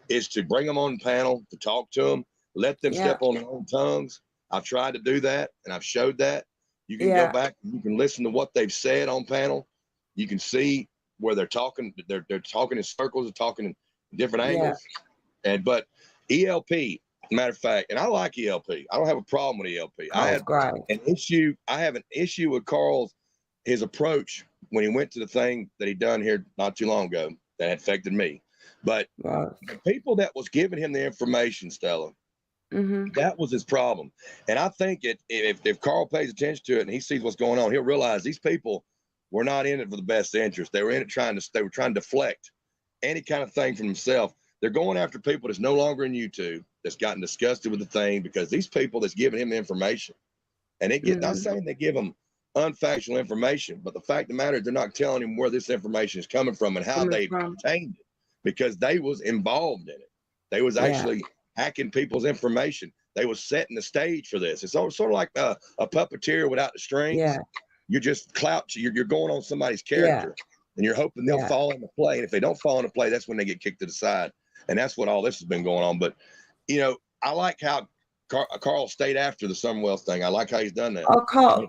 is to bring them on the panel, to talk to them, let them step on their own tongues. I've tried to do that, and I've showed that. You can go back, you can listen to what they've said on panel. You can see where they're talking. They're talking in circles, they're talking in different angles. But ELP, matter of fact, and I like ELP. I don't have a problem with ELP. I have an issue with his approach when he went to the thing that he done here not too long ago that affected me. But the people that was giving him the information, Stella, that was his problem. And I think if Carl pays attention to it and he sees what's going on, he'll realize these people were not in it for the best interest. They were in it they were trying to deflect any kind of thing from themselves. They're going after people that's no longer in YouTube, that's gotten disgusted with the thing, because these people that's giving him the information, and they get, not saying they give him unfactual information, but the fact of the matter is they're not telling him where this information is coming from and how they obtained it, because they was involved in it. They was actually hacking people's information. They was setting the stage for this. It's sort of like a puppeteer without the strings. Yeah. You're just you're going on somebody's character, and you're hoping they'll fall into play. And if they don't fall into play, that's when they get kicked to the side. And that's what all this has been going on. But, you know, I like how Carl stayed after the Summerwell thing. I like how he's done that. Oh,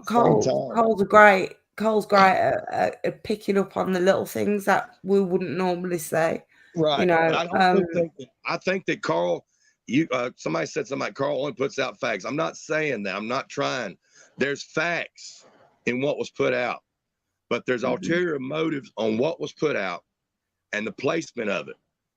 Carl's great. Carl's great at picking up on the little things that we wouldn't normally say. Right. You know, but I think that Carl, somebody said something like Carl only puts out facts. I'm not saying that. I'm not trying. There's facts in what was put out, but there's ulterior motives on what was put out and the placement of it.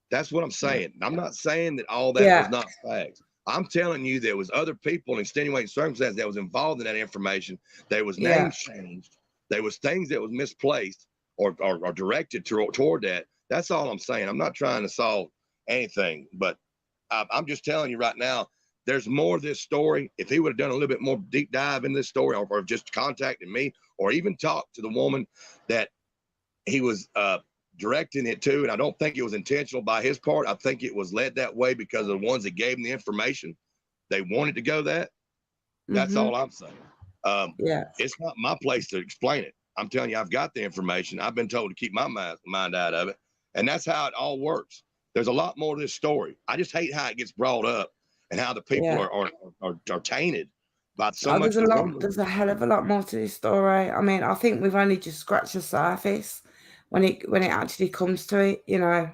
That's what I'm saying. I'm not saying that all that was not facts. I'm telling you there was other people in extenuating circumstances that was involved in that information. There was names changed. There was things that was misplaced or directed toward that. That's all I'm saying. I'm not trying to solve anything, but I'm just telling you right now, there's more of this story. If he would have done a little bit more deep dive in this story, or just contacted me, or even talked to the woman that he was directing it to, and I don't think it was intentional by his part. I think it was led that way because of the ones that gave him the information. They wanted to go that. That's all I'm saying. It's not my place to explain it. I'm telling you, I've got the information. I've been told to keep my mind out of it, and that's how it all works. There's a lot more to this story. I just hate how it gets brought up and how the people are tainted by so much. There's a hell of a lot more to this story. I mean, I think we've only just scratched the surface when it actually comes to it. You know,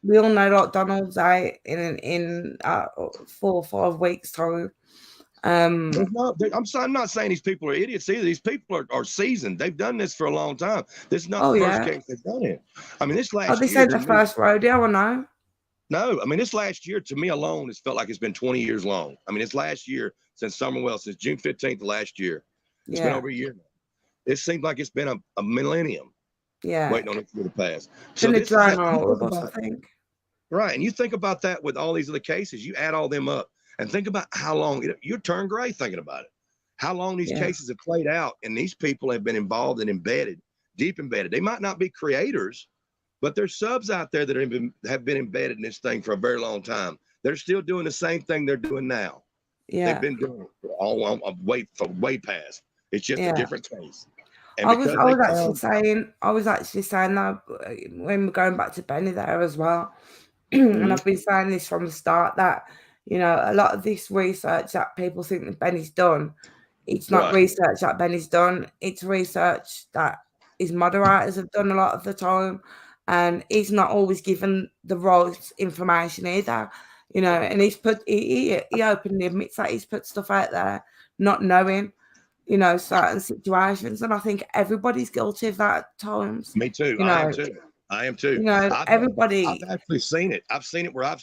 we all know like Donald's out in 4 or 5 weeks time. Um, I'm not saying these people are idiots either. These people are seasoned. They've done this for a long time. This is not oh the first yeah. case they've done it. I mean, this Oh, last this year. ain't the first rodeo, I know. No, I mean, this last year to me alone, it's felt like it's been 20 years long. I mean, it's last year since Summerwell, since June 15th of last year. It's been over a year now. It seems like it's been a millennium waiting on it to pass. So this is all of us, I think. Right. And you think about that with all these other cases, you add all them up and think about how long you turn gray thinking about it. How long these cases have played out, and these people have been involved and embedded, deep embedded. They might not be creators, but there's subs out there that have been embedded in this thing for a very long time. They're still doing the same thing they're doing now. Yeah. They've been doing it all way past. It's just a different case. And I was actually saying that when we're going back to Benny there as well. And I've been saying this from the start that, you know, a lot of this research that people think that Benny's done, it's not research that Benny's done. It's research that his moderators have done a lot of the time. And he's not always given the right information either, you know, and he openly admits that he's put stuff out there, not knowing, you know, certain situations. And I think everybody's guilty of that at times. Me too. You know, I am too. You know, everybody. I've actually seen it. I've seen it where I've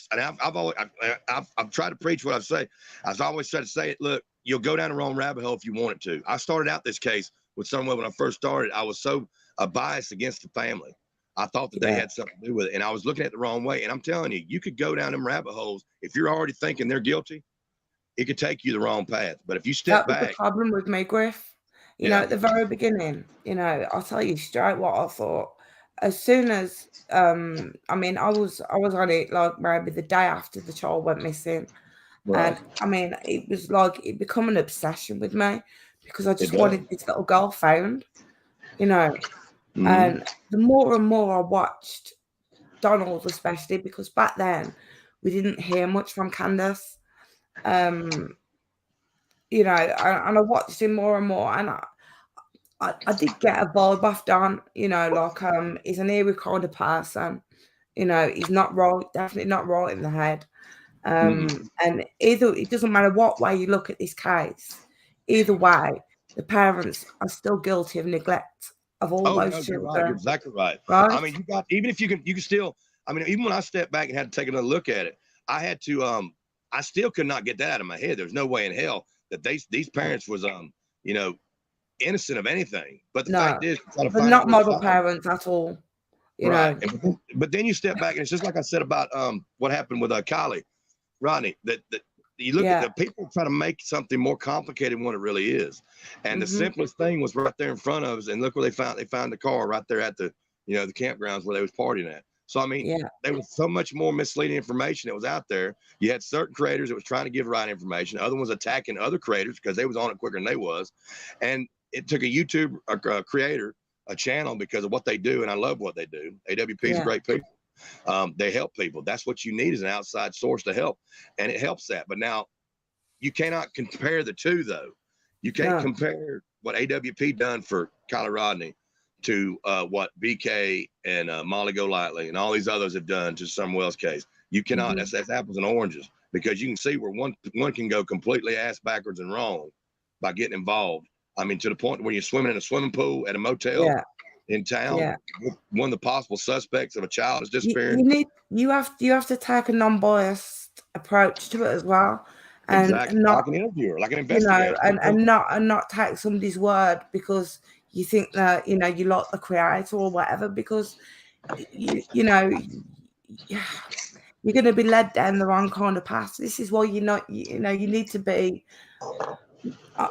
tried to preach what I say. I've always tried to say it. Look, you'll go down the wrong rabbit hole if you want it to. I started out this case with someone when I first started. I was so biased against the family. I thought that they had something to do with it, and I was looking at it the wrong way. And I'm telling you, you could go down them rabbit holes if you're already thinking they're guilty. It could take you the wrong path. But if you step back, that was the problem with me, Griff. You know, at the very beginning, you know, I'll tell you straight what I thought. As soon as, I mean, I was on it like maybe the day after the child went missing, and I mean, it was like it became an obsession with me because I just wanted this little girl found, you know. And the more and more I watched Donald, especially because back then we didn't hear much from Candace, you know, and I watched him more and more, and I did get a vibe off Don, you know, like he's an eerie kind of person, you know, he's not right, definitely not right in the head. And either it doesn't matter what way you look at this case, either way, the parents are still guilty of neglect of all those children. You're exactly right. I mean, even if you can still, I mean, even when I stepped back and had to take another look at it, I had to, I still could not get that out of my head. There's no way in hell that these parents was, you know, innocent of anything. But the fact is, but not model parents at all. You know. But then you step back, and it's just like I said about what happened with Kylie, Rodney. That you look at the people try to make something more complicated than what it really is, and the simplest thing was right there in front of us. And look where they found the car right there at the, you know, the campgrounds where they was partying at. So I mean, there was so much more misleading information that was out there. You had certain creators that was trying to give right information, other ones attacking other creators because they was on it quicker than they was, and it took a YouTube creator, a channel, because of what they do, and I love what they do. AWP is great people. They help people. That's what you need, is an outside source to help, and it helps that. But now you cannot compare the two, though. You can't compare what AWP done for Kylie Rodney to what BK and Molly Golightly and all these others have done to Summerwell's case. You cannot. That's apples and oranges, because you can see where one can go completely ass backwards and wrong by getting involved. I mean, to the point where you're swimming in a swimming pool at a motel in town. One of the possible suspects of a child is disappearing. You have to take a non-biased approach to it as well, and not like an interviewer, like an investigator, you know, and not take somebody's word because you think that, you know, you like the creator or whatever, because you know you're going to be led down the wrong kind of path. This is why you need to be.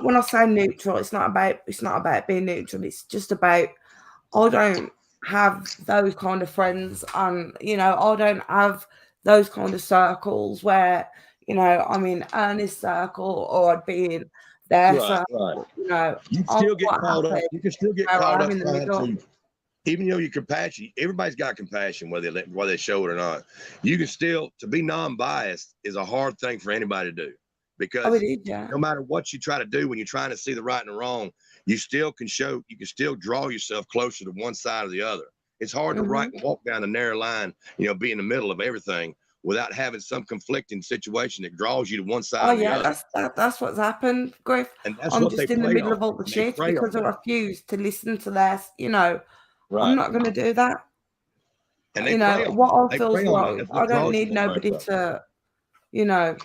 When I say neutral, it's not about being neutral. It's just about, I don't have those kind of friends, you know, I don't have those kind of circles where, you know, I'm in Ernest's circle or I'd be in their circle. You know, you still get caught up. You can still get caught up in the middle. Even though you're compassionate, everybody's got compassion, whether they show it or not. You can still, to be non-biased is a hard thing for anybody to do. Because no matter what you try to do, when you're trying to see the right and the wrong, you can still draw yourself closer to one side or the other. It's hard to walk down the narrow line, you know, be in the middle of everything without having some conflicting situation that draws you to one side Oh or the yeah, other. that's what's happened, Griff. And that's I'm what they just in the prey middle on. of all the And they shit prey because I on that. refuse to listen to this. You know, I'm Right. not going to do that. And they You know, prey on what that. I They feel's prey on that. right. That's I what don't draws you need to one nobody side. to, you know.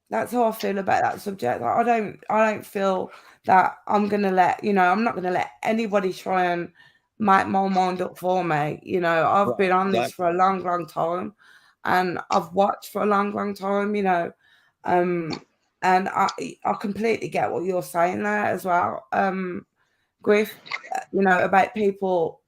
That's how I feel about that subject. Like, I don't feel that I'm gonna let, you know, I'm not gonna let anybody try and make my mind up for me. You know, I've been on this for a long, long time, and I've watched for a long, long time. You know, and I completely get what you're saying there as well, Griff. You know, about people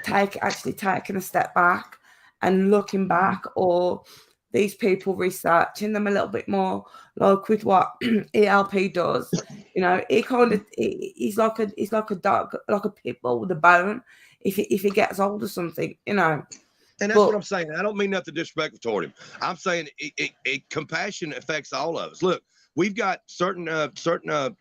actually taking a step back and looking back, or these people researching them a little bit more, like with what ELP does. You know, he's like a dog, like a pit bull with a bone. If he gets hold of something, you know. And that's what I'm saying. I don't mean nothing disrespectful toward him. I'm saying compassion affects all of us. Look, we've got certain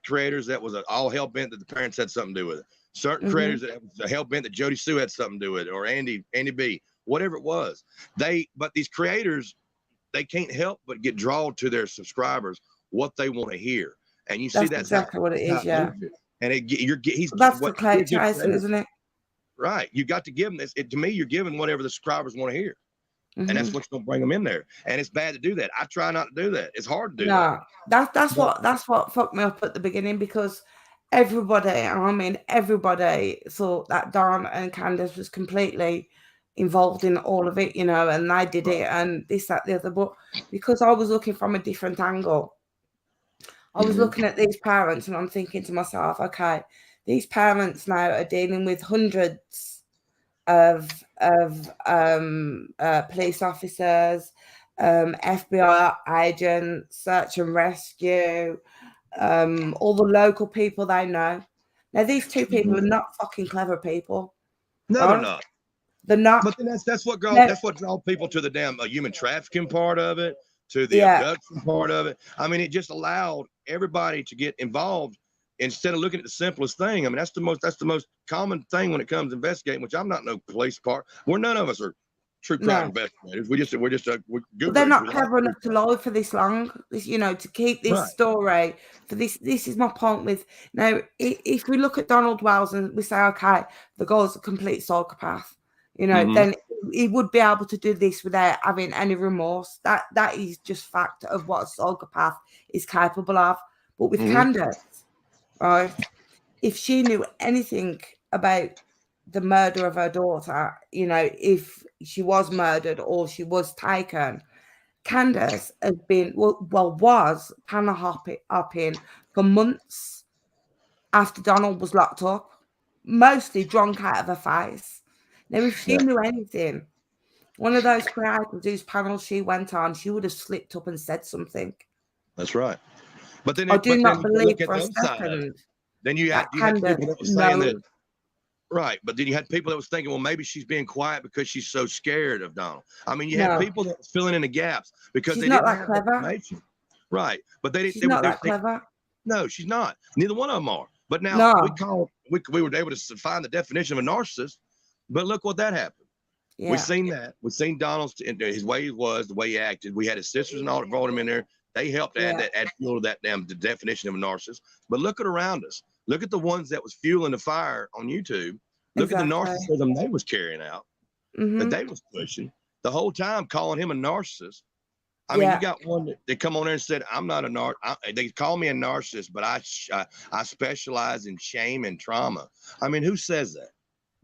creators that was all hell bent that the parents had something to do with it. Certain creators that was hell bent that Jody Sue had something to do with it, or Andy B, whatever it was. But these creators, they can't help but get drawn to their subscribers what they want to hear, and you see that's exactly what it is, yeah. And that's the clout chasing, isn't it? Right. You got to give them this. To me, you're giving whatever the subscribers want to hear, and that's what's going to bring them in there. And it's bad to do that. I try not to do that. It's hard to do that. That's what fucked me up at the beginning, because everybody thought that Don and Candace was completely involved in all of it, you know, and they did it and this, that, the other. But because I was looking from a different angle, I was looking at these parents and I'm thinking to myself, okay, these parents now are dealing with hundreds of police officers, FBI agents, search and rescue, all the local people they know. Now, these two people are not fucking clever people. No, they're not. They're not. But then that's what draws people to the damn human trafficking part of it, to the abduction part of it. I mean, it just allowed everybody to get involved instead of looking at the simplest thing. I mean, that's the most common thing when it comes to investigating, which I'm not no police part. None of us are true crime investigators. We're good. They're not clever enough to lie for this long. You know, to keep this story for this. This is my point with now. If we look at Donald Wells and we say, okay, the guy's a complete psychopath, you know, then he would be able to do this without having any remorse. That is just fact of what a psychopath is capable of. But with Candace, right, if she knew anything about the murder of her daughter, you know, if she was murdered or she was taken, Candace has been was panel hopping for months after Donald was locked up, mostly drunk out of her face. Now, if she knew anything, one of those creators whose panel she went on, she would have slipped up and said something. That's right. But then I do not believe for a second. Then you had people that were saying that. Right, but then you had people that was thinking, well, maybe she's being quiet because she's so scared of Donald. I mean, you had people that were filling in the gaps because they didn't have information. Right, but they didn't. She's not that clever. No, she's not. Neither one of them are. But now we were able to find the definition of a narcissist. But look what that happened. Yeah. We've seen that. We've seen Donald's his way he was, the way he acted. We had his sisters and all that brought him in there. They helped add fuel to that the definition of a narcissist. But look at around us. Look at the ones that was fueling the fire on YouTube. Look at the narcissism they was carrying out, that they was pushing the whole time, calling him a narcissist. I mean, you got one that come on there and said, "I'm not a narcissist." They call me a narcissist, but I specialize in shame and trauma. I mean, who says that?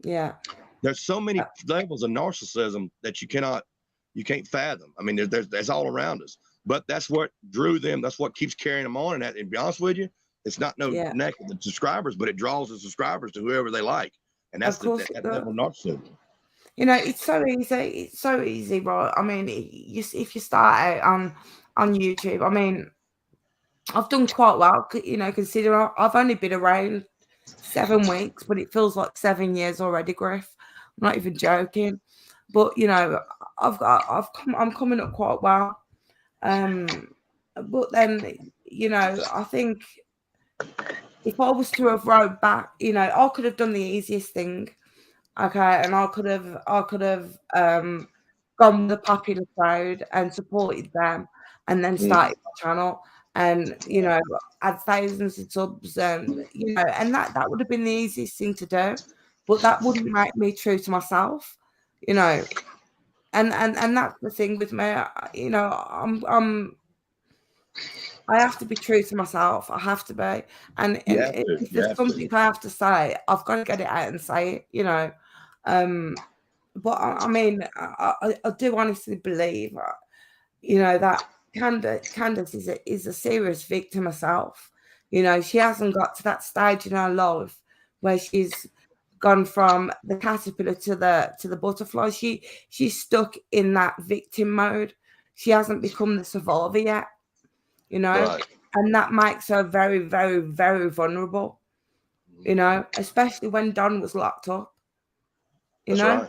Yeah. There's so many levels of narcissism that you can't fathom. I mean, there's all around us. But that's what drew them. That's what keeps carrying them on. And to be honest with you, it's not neck of the subscribers, but it draws the subscribers to whoever they like. And that's that level of narcissism. You know, it's so easy. It's so easy, right? I mean, if you start out on YouTube, I mean, I've done quite well, you know, considering I've only been around 7 weeks, but it feels like 7 years already, Griff. I'm not even joking. But you know, I'm coming up quite well. But then, you know, I think if I was to have rode back, you know, I could have done the easiest thing, okay, and I could have gone with the popular crowd and supported them, and then started my channel, and you know, had thousands of subs, and you know, and that would have been the easiest thing to do, but that wouldn't make me true to myself, you know. And that's the thing with me, you know, I have to be true to myself. I have to be, and if there's something I have to say, I've got to get it out and say it, you know. But I mean, I do honestly believe, you know, that Candace is a serious victim herself. You know, she hasn't got to that stage in her life where she's gone from the caterpillar to the butterfly. She's stuck in that victim mode. She hasn't become the survivor yet, you know, right. And that makes her very, very, very vulnerable, you know, especially when Don was locked up, you That's know.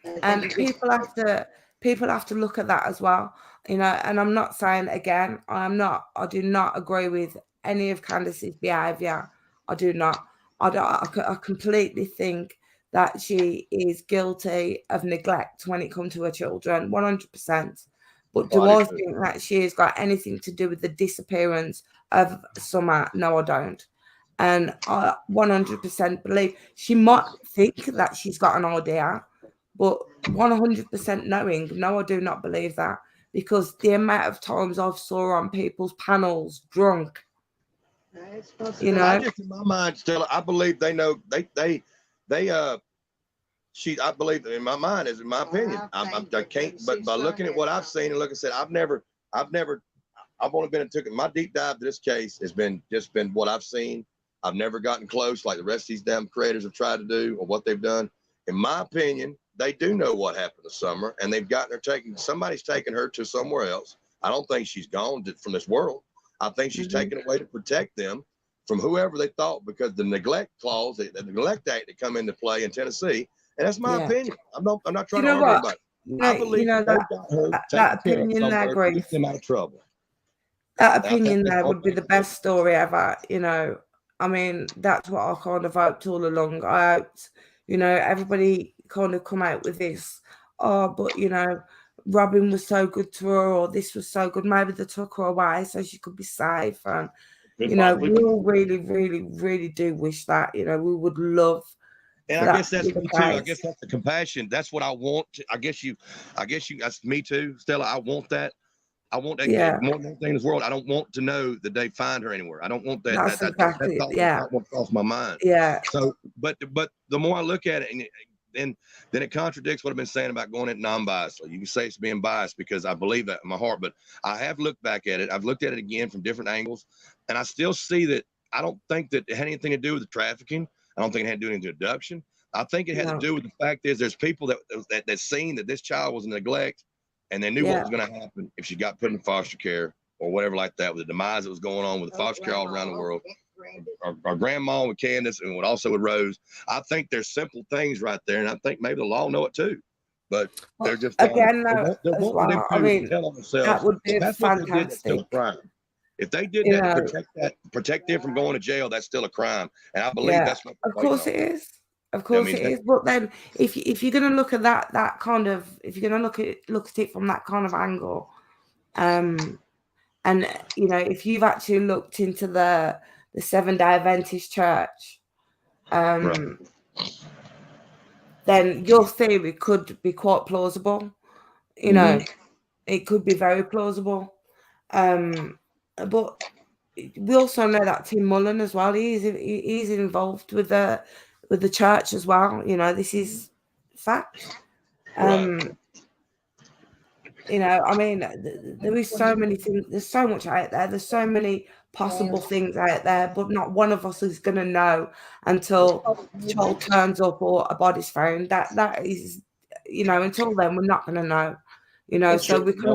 Right. And people have to look at that as well, you know. And I'm not saying, again, I do not agree with any of Candace's behavior. I do not. I completely think that she is guilty of neglect when it comes to her children, 100%. But do I think that she has got anything to do with the disappearance of Summer? No, I don't. And I 100% believe she might think that she's got an idea, but 100% knowing, no, I do not believe that, because the amount of times I've saw her on people's panels drunk, you know. I just, in my mind, still, I believe they know. I believe in my mind, is in my opinion. I can't, but by looking at what I've seen, and like I said, I've only been took my deep dive to this case has been just been what I've seen. I've never gotten close like the rest of these damn creators have tried to do or what they've done. In my opinion, they do know what happened to Summer, and they've gotten her somebody's taken her to somewhere else. I don't think she's gone from this world. I think she's taken away to protect them from whoever they thought, because the neglect clause, the neglect act that come into play in Tennessee. And that's my opinion. I'm not trying to argue about it. I believe that opinion there, Grace, get them out of trouble. That opinion there would be the best story ever, you know. I mean, that's what I kind of hoped all along. I hoped, you know, everybody kind of come out with this, oh, but you know, Robin was so good to her, or this was so good. Maybe they took her away so she could be safe. And you know, we all really, really, really do wish that. You know, we would love. And I guess that's me too. I guess that's the compassion. That's what I want. I guess you. That's me too, Stella. I want that. I want that more than anything in this world. I don't want to know that they find her anywhere. I don't want that. That's not what crossed my mind. Yeah. So, but the more I look at it, and then it contradicts what I've been saying about going at non-biased. You can say it's being biased because I believe that in my heart, but I have looked back at it. I've looked at it again from different angles, and I still see that I don't think that it had anything to do with the trafficking. I don't think it had to do with the abduction. I think it had to do with the fact is there's people that seen that this child was in neglect, and they knew what was going to happen if she got put in foster care or whatever like that, with the demise that was going on with the foster care all around the world. Our grandma with Candace, and also with Rose. I think there's simple things right there, and I think maybe the law know it too. But they're just again, I mean, that would be fantastic. If they did that to protect them from going to jail, that's still a crime, and I believe that's what. Of course it is. Of course it is. But then, if you're going to look at that kind of, if you're going to look at it from that kind of angle, and you know, if you've actually looked into the Seventh-day Adventist Church, then your theory could be quite plausible. You know, it could be very plausible. But we also know that Tim Mullen as well. He's involved with the church as well. You know, this is fact. You know, I mean, there is so many things. There's so much out there. There's so many possible things out there, but not one of us is going to know until the child turns up or a body's found. That is, you know, until then we're not going to know. You know, so we can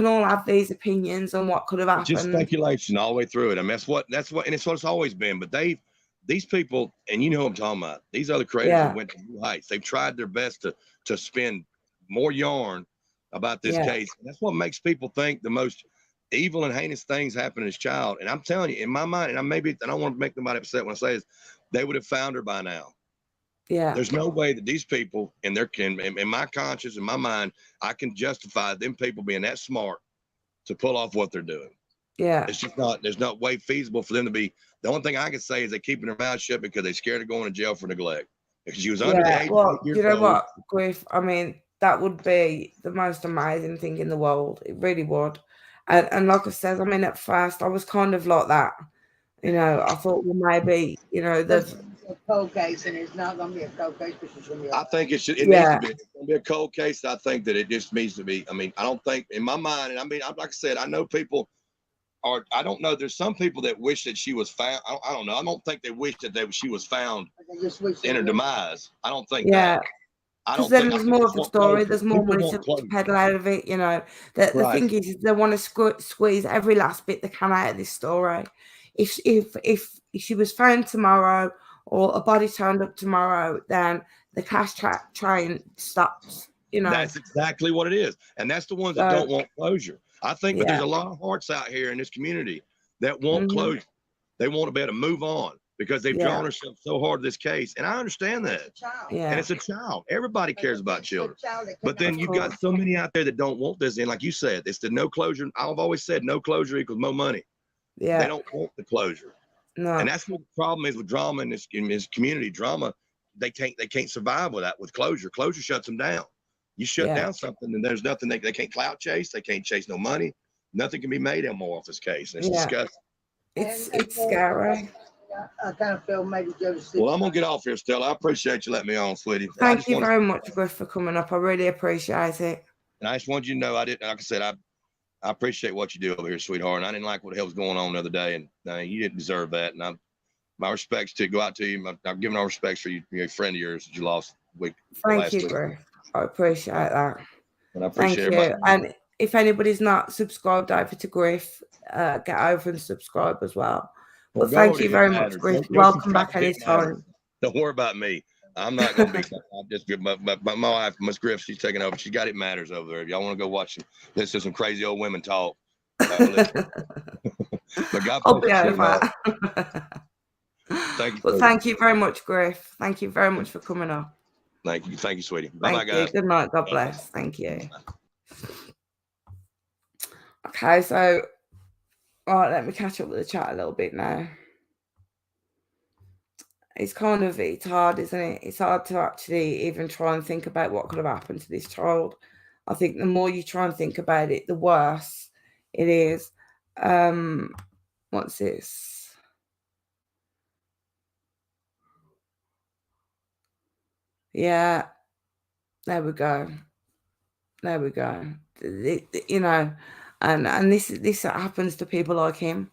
all have these opinions on what could have happened. Just speculation all the way through it. I mean, that's what, and it's what it's always been. But these people, and you know what I'm talking about. These other creators have went to new heights. They've tried their best to spin more yarn about this case. And that's what makes people think the most evil and heinous things happen to this child. And I'm telling you, in my mind, and I don't want to make nobody upset when I say this, they would have found her by now. Yeah. There's no way that these people in my conscience, in my mind, I can justify them people being that smart to pull off what they're doing. Yeah. It's just not, there's not way feasible for them to be. The only thing I can say is they're keeping their mouth shut because they're scared of going to jail for neglect. Because she was under the age of 8 years you know old. what, Griff? I mean, that would be the most amazing thing in the world. It really would. And like I said, I mean, at first I was kind of like that. You know, I thought, well, maybe, you know, It's a cold case, and it's not going to be a cold case, but it's going to be. I think it should. It needs to be. It's going to be a cold case. I think that it just needs to be. I mean, I don't think in my mind, and I mean, like I said, I know people are. I don't know. There's some people that wish that she was found. I don't know. I don't think they wish that she was found in her demise. I don't think that. Because then there's more of the story. There's more money to peddle out of it. You know, the thing is, they want to squeeze every last bit they can out of this story. If she was found tomorrow or a body turned up tomorrow, then the cash train stops. You know, that's exactly what it is, and that's the ones that don't want closure. I think, but there's a lot of hearts out here in this community that want closure. They want to be able to move on because they've drawn themselves so hard to this case, and I understand that. And it's a child. Everybody cares about children, but then you've got so many out there that don't want this. And like you said, it's the no closure. I've always said no closure equals more money. Yeah, they don't want the closure. No, and that's what the problem is with drama in this community. Drama, they can't survive with closure. Closure shuts them down. You shut down something, and there's nothing they can't clout chase. They can't chase no money. Nothing can be made anymore off this case. And it's disgusting. It's scary. I kind of feel maybe Joseph. Well, I'm gonna get off here, Stella. I appreciate you letting me on, sweetie. Thank you very much, Griff, for coming up. I really appreciate it. And I just want you to know, like I said, I appreciate what you do over here, sweetheart. And I didn't like what the hell was going on the other day, and you didn't deserve that. And my respects to go out to you. I've given all respects for you, a friend of yours that you lost week. Thank you, Griff. I appreciate that. And I appreciate Thank you. And if anybody's not subscribed over to Griff, get over and subscribe as well. But thank you very much, Griff. Welcome back anytime. Don't worry about me. I'm not going to be. I'm just my wife, Miss Griff. She's taking over. She's got It Matters over there. If y'all want to go watch listen to some crazy old women talk. But God bless you. Thank you. Well, thank you very much, Griff. Thank you very much for coming on. Thank you, sweetie. Bye, guys. Good night. God bless. Thank you. Okay, so all right, let me catch up with the chat a little bit now. It's hard, isn't it? It's hard to actually even try and think about what could have happened to this child. I think the more you try and think about it, the worse it is. What's this? Yeah, there we go. You know, and this happens to people like him.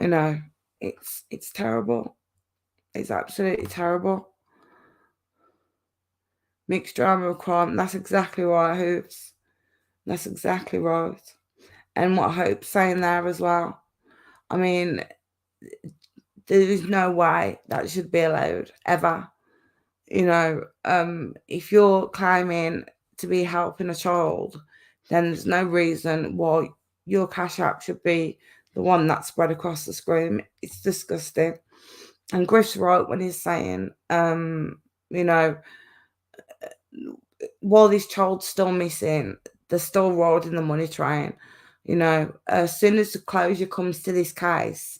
You know, it's terrible. It's absolutely terrible. Mixed drama of crime. That's exactly right, Hoops. That's exactly right. And what Hope's saying there as well. I mean, there is no way that should be allowed ever. You know, if you're claiming to be helping a child, then there's no reason why your Cash App should be the one that's spread across the screen. It's disgusting. And Griff's right when he's saying, you know, while this child's still missing, they're still riding the money train. You know, as soon as the closure comes to this case,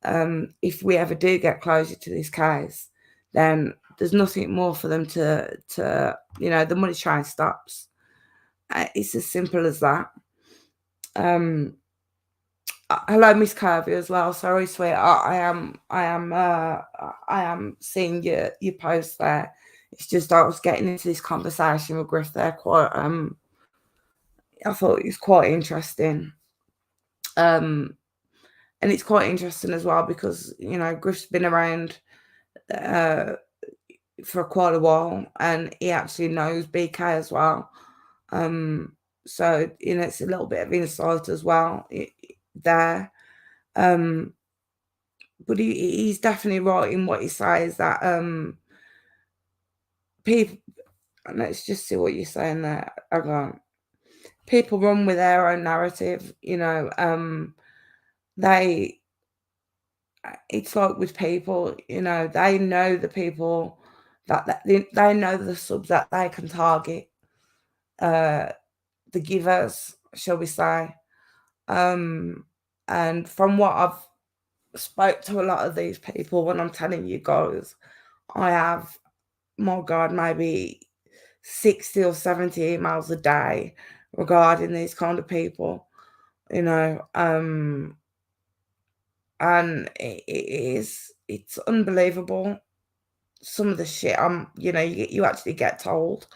if we ever do get closure to this case, then there's nothing more for them to you know, the money train stops. It's as simple as that. Hello, Miss Kirby as well. Sorry, sweet. I am seeing your post there. It's just I was getting into this conversation with Griff there quite. I thought it was quite interesting. And it's quite interesting as well because, you know, Griff's been around for quite a while and he actually knows BK as well. So, you know, it's a little bit of insight as well there. But he's definitely right in what he says that people, let's just see what you're saying there. People run with their own narrative, you know. It's like with people, you know, they know the people that they know the subs that they can target, the givers, shall we say. And from what I've spoke to a lot of these people, when I'm telling you guys, I have, my God, maybe 60 or 70 emails a day regarding these kind of people, you know, and it's unbelievable, some of the shit you know, you actually get told.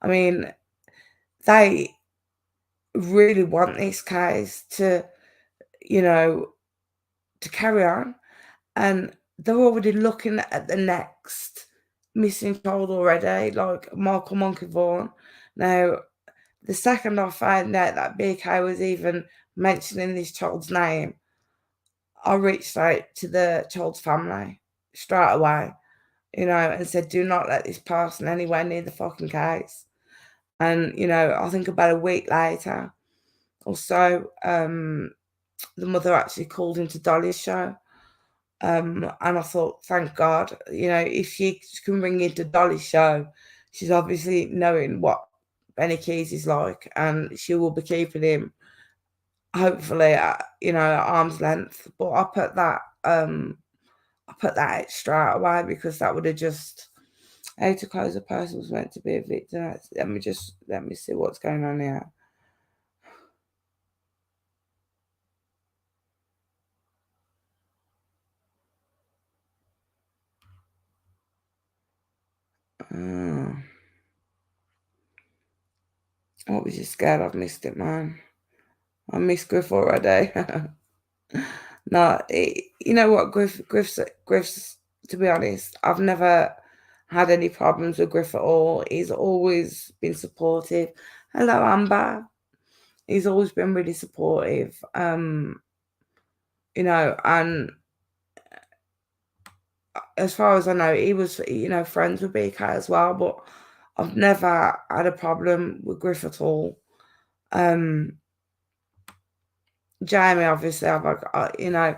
I mean, they really want this case to, you know, to carry on, and they're already looking at the next missing child already, like Michael Monkey Vaughan. Now, the second I found out that BK was even mentioning this child's name, I reached out to the child's family straight away, you know, and said, do not let this person anywhere near the fucking case. And, you know, I think about a week later or so, the mother actually called into Dolly's show. And I thought, thank God, you know, if she can ring into Dolly's show, she's obviously knowing what Benny Keys is like, and she will be keeping him, hopefully, at, you know, at arm's length. But I put that out straight away, because that would have just, how to close a person was meant to be a victim. Let me see what's going on here. What was you scared? I've missed it, man. I missed Griff already. No, you know what, Griff's, to be honest, I've never had any problems with Griff at all. He's always been supportive. Hello, Amber. He's always been really supportive. You know, and as far as I know, he was, you know, friends with BK as well, but I've never had a problem with Griff at all. Jamie, obviously, you know,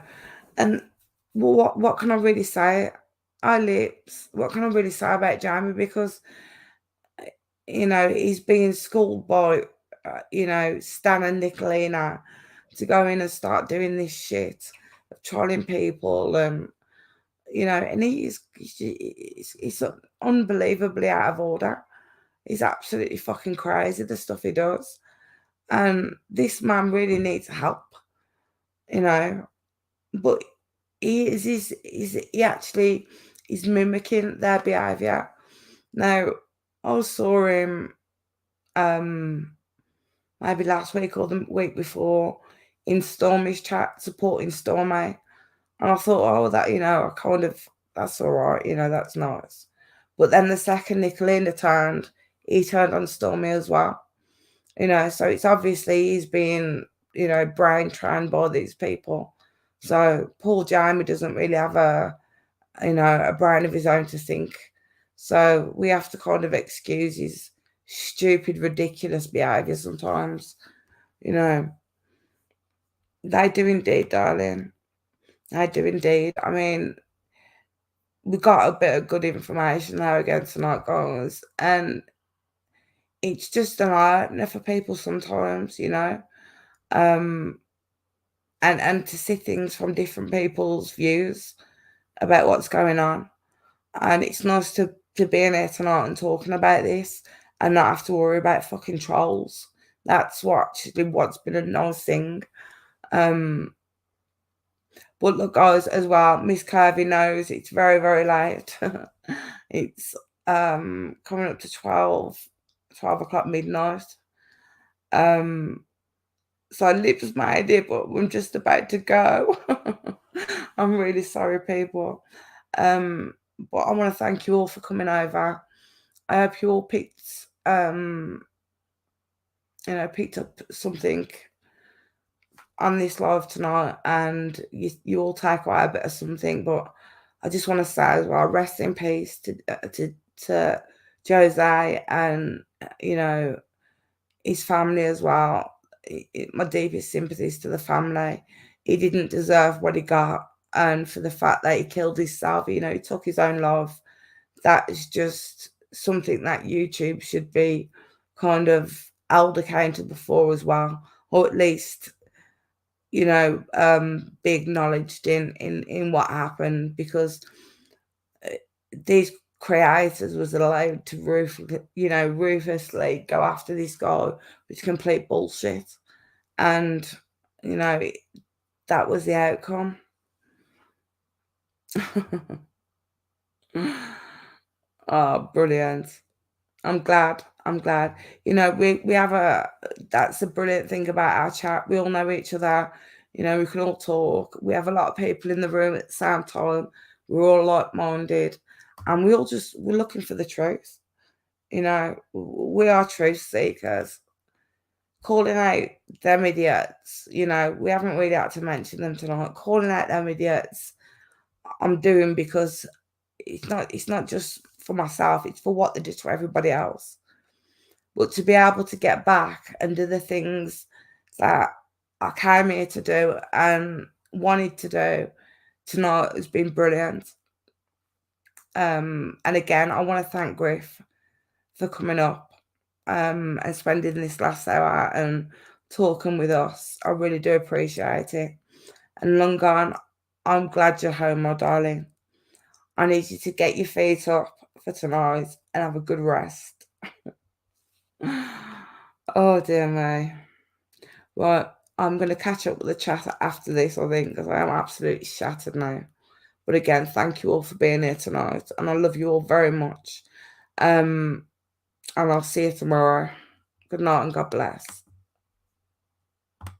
and what can I really say? Lips. What can I really say about Jamie? Because, you know, he's being schooled by, you know, Stan and Nicolina to go in and start doing this shit, of trolling people, and, you know, and he's unbelievably out of order. He's absolutely fucking crazy, the stuff he does. And this man really needs help, you know. But he actually is mimicking their behaviour. Now, I saw him maybe last week or the week before in Stormy's chat supporting Stormy. And I thought, oh, that, you know, that's all right, you know, that's nice. But then the second Nicolina turned, he turned on Stormy as well. You know, so it's obviously he's being, you know, brain trained by these people. So Paul Jamie doesn't really have a brain of his own to think. So we have to kind of excuse his stupid, ridiculous behaviour sometimes. You know, they do indeed, darling. They do indeed. I mean, we got a bit of good information there again tonight, guys, and it's just an eye-opener for people sometimes, you know, and to see things from different people's views about what's going on. And it's nice to be in here tonight and talking about this and not have to worry about fucking trolls. That's what's been a nice thing. But look, guys, as well, Miss Curvy knows it's very, very late. It's coming up to 12 o'clock midnight. So Lips made it, but I'm just about to go. I'm really sorry, people. But I want to thank you all for coming over. I hope you all picked up something on this live tonight, and you all take away a bit of something. But I just want to say as well, rest in peace to Jose and, you know, his family as well. My deepest sympathies to the family. He didn't deserve what he got, and for the fact that he killed himself, you know, he took his own life that is just something that YouTube should be kind of held accountable for as well, or at least, you know, be acknowledged in what happened, because these creators was allowed to ruthlessly go after this guy, which is complete bullshit. And, you know, that was the outcome. Oh, brilliant. I'm glad. You know, we have that's the brilliant thing about our chat. We all know each other. You know, we can all talk. We have a lot of people in the room at the same time. We're all like-minded. And we're looking for the truth. You know, we are truth seekers. Calling out them idiots, you know, we haven't really had to mention them tonight. Calling out them idiots, I'm doing because it's not just for myself, it's for what they did to everybody else. But to be able to get back and do the things that I came here to do and wanted to do tonight has been brilliant. And again, I want to thank Griff for coming up and spending this last hour and talking with us. I really do appreciate it. And Lungan, I'm glad you're home, my darling. I need you to get your feet up for tonight and have a good rest. Oh, dear me. Right, I'm going to catch up with the chat after this, I think, because I am absolutely shattered now. But again, thank you all for being here tonight. And I love you all very much. And I'll see you tomorrow. Good night and God bless.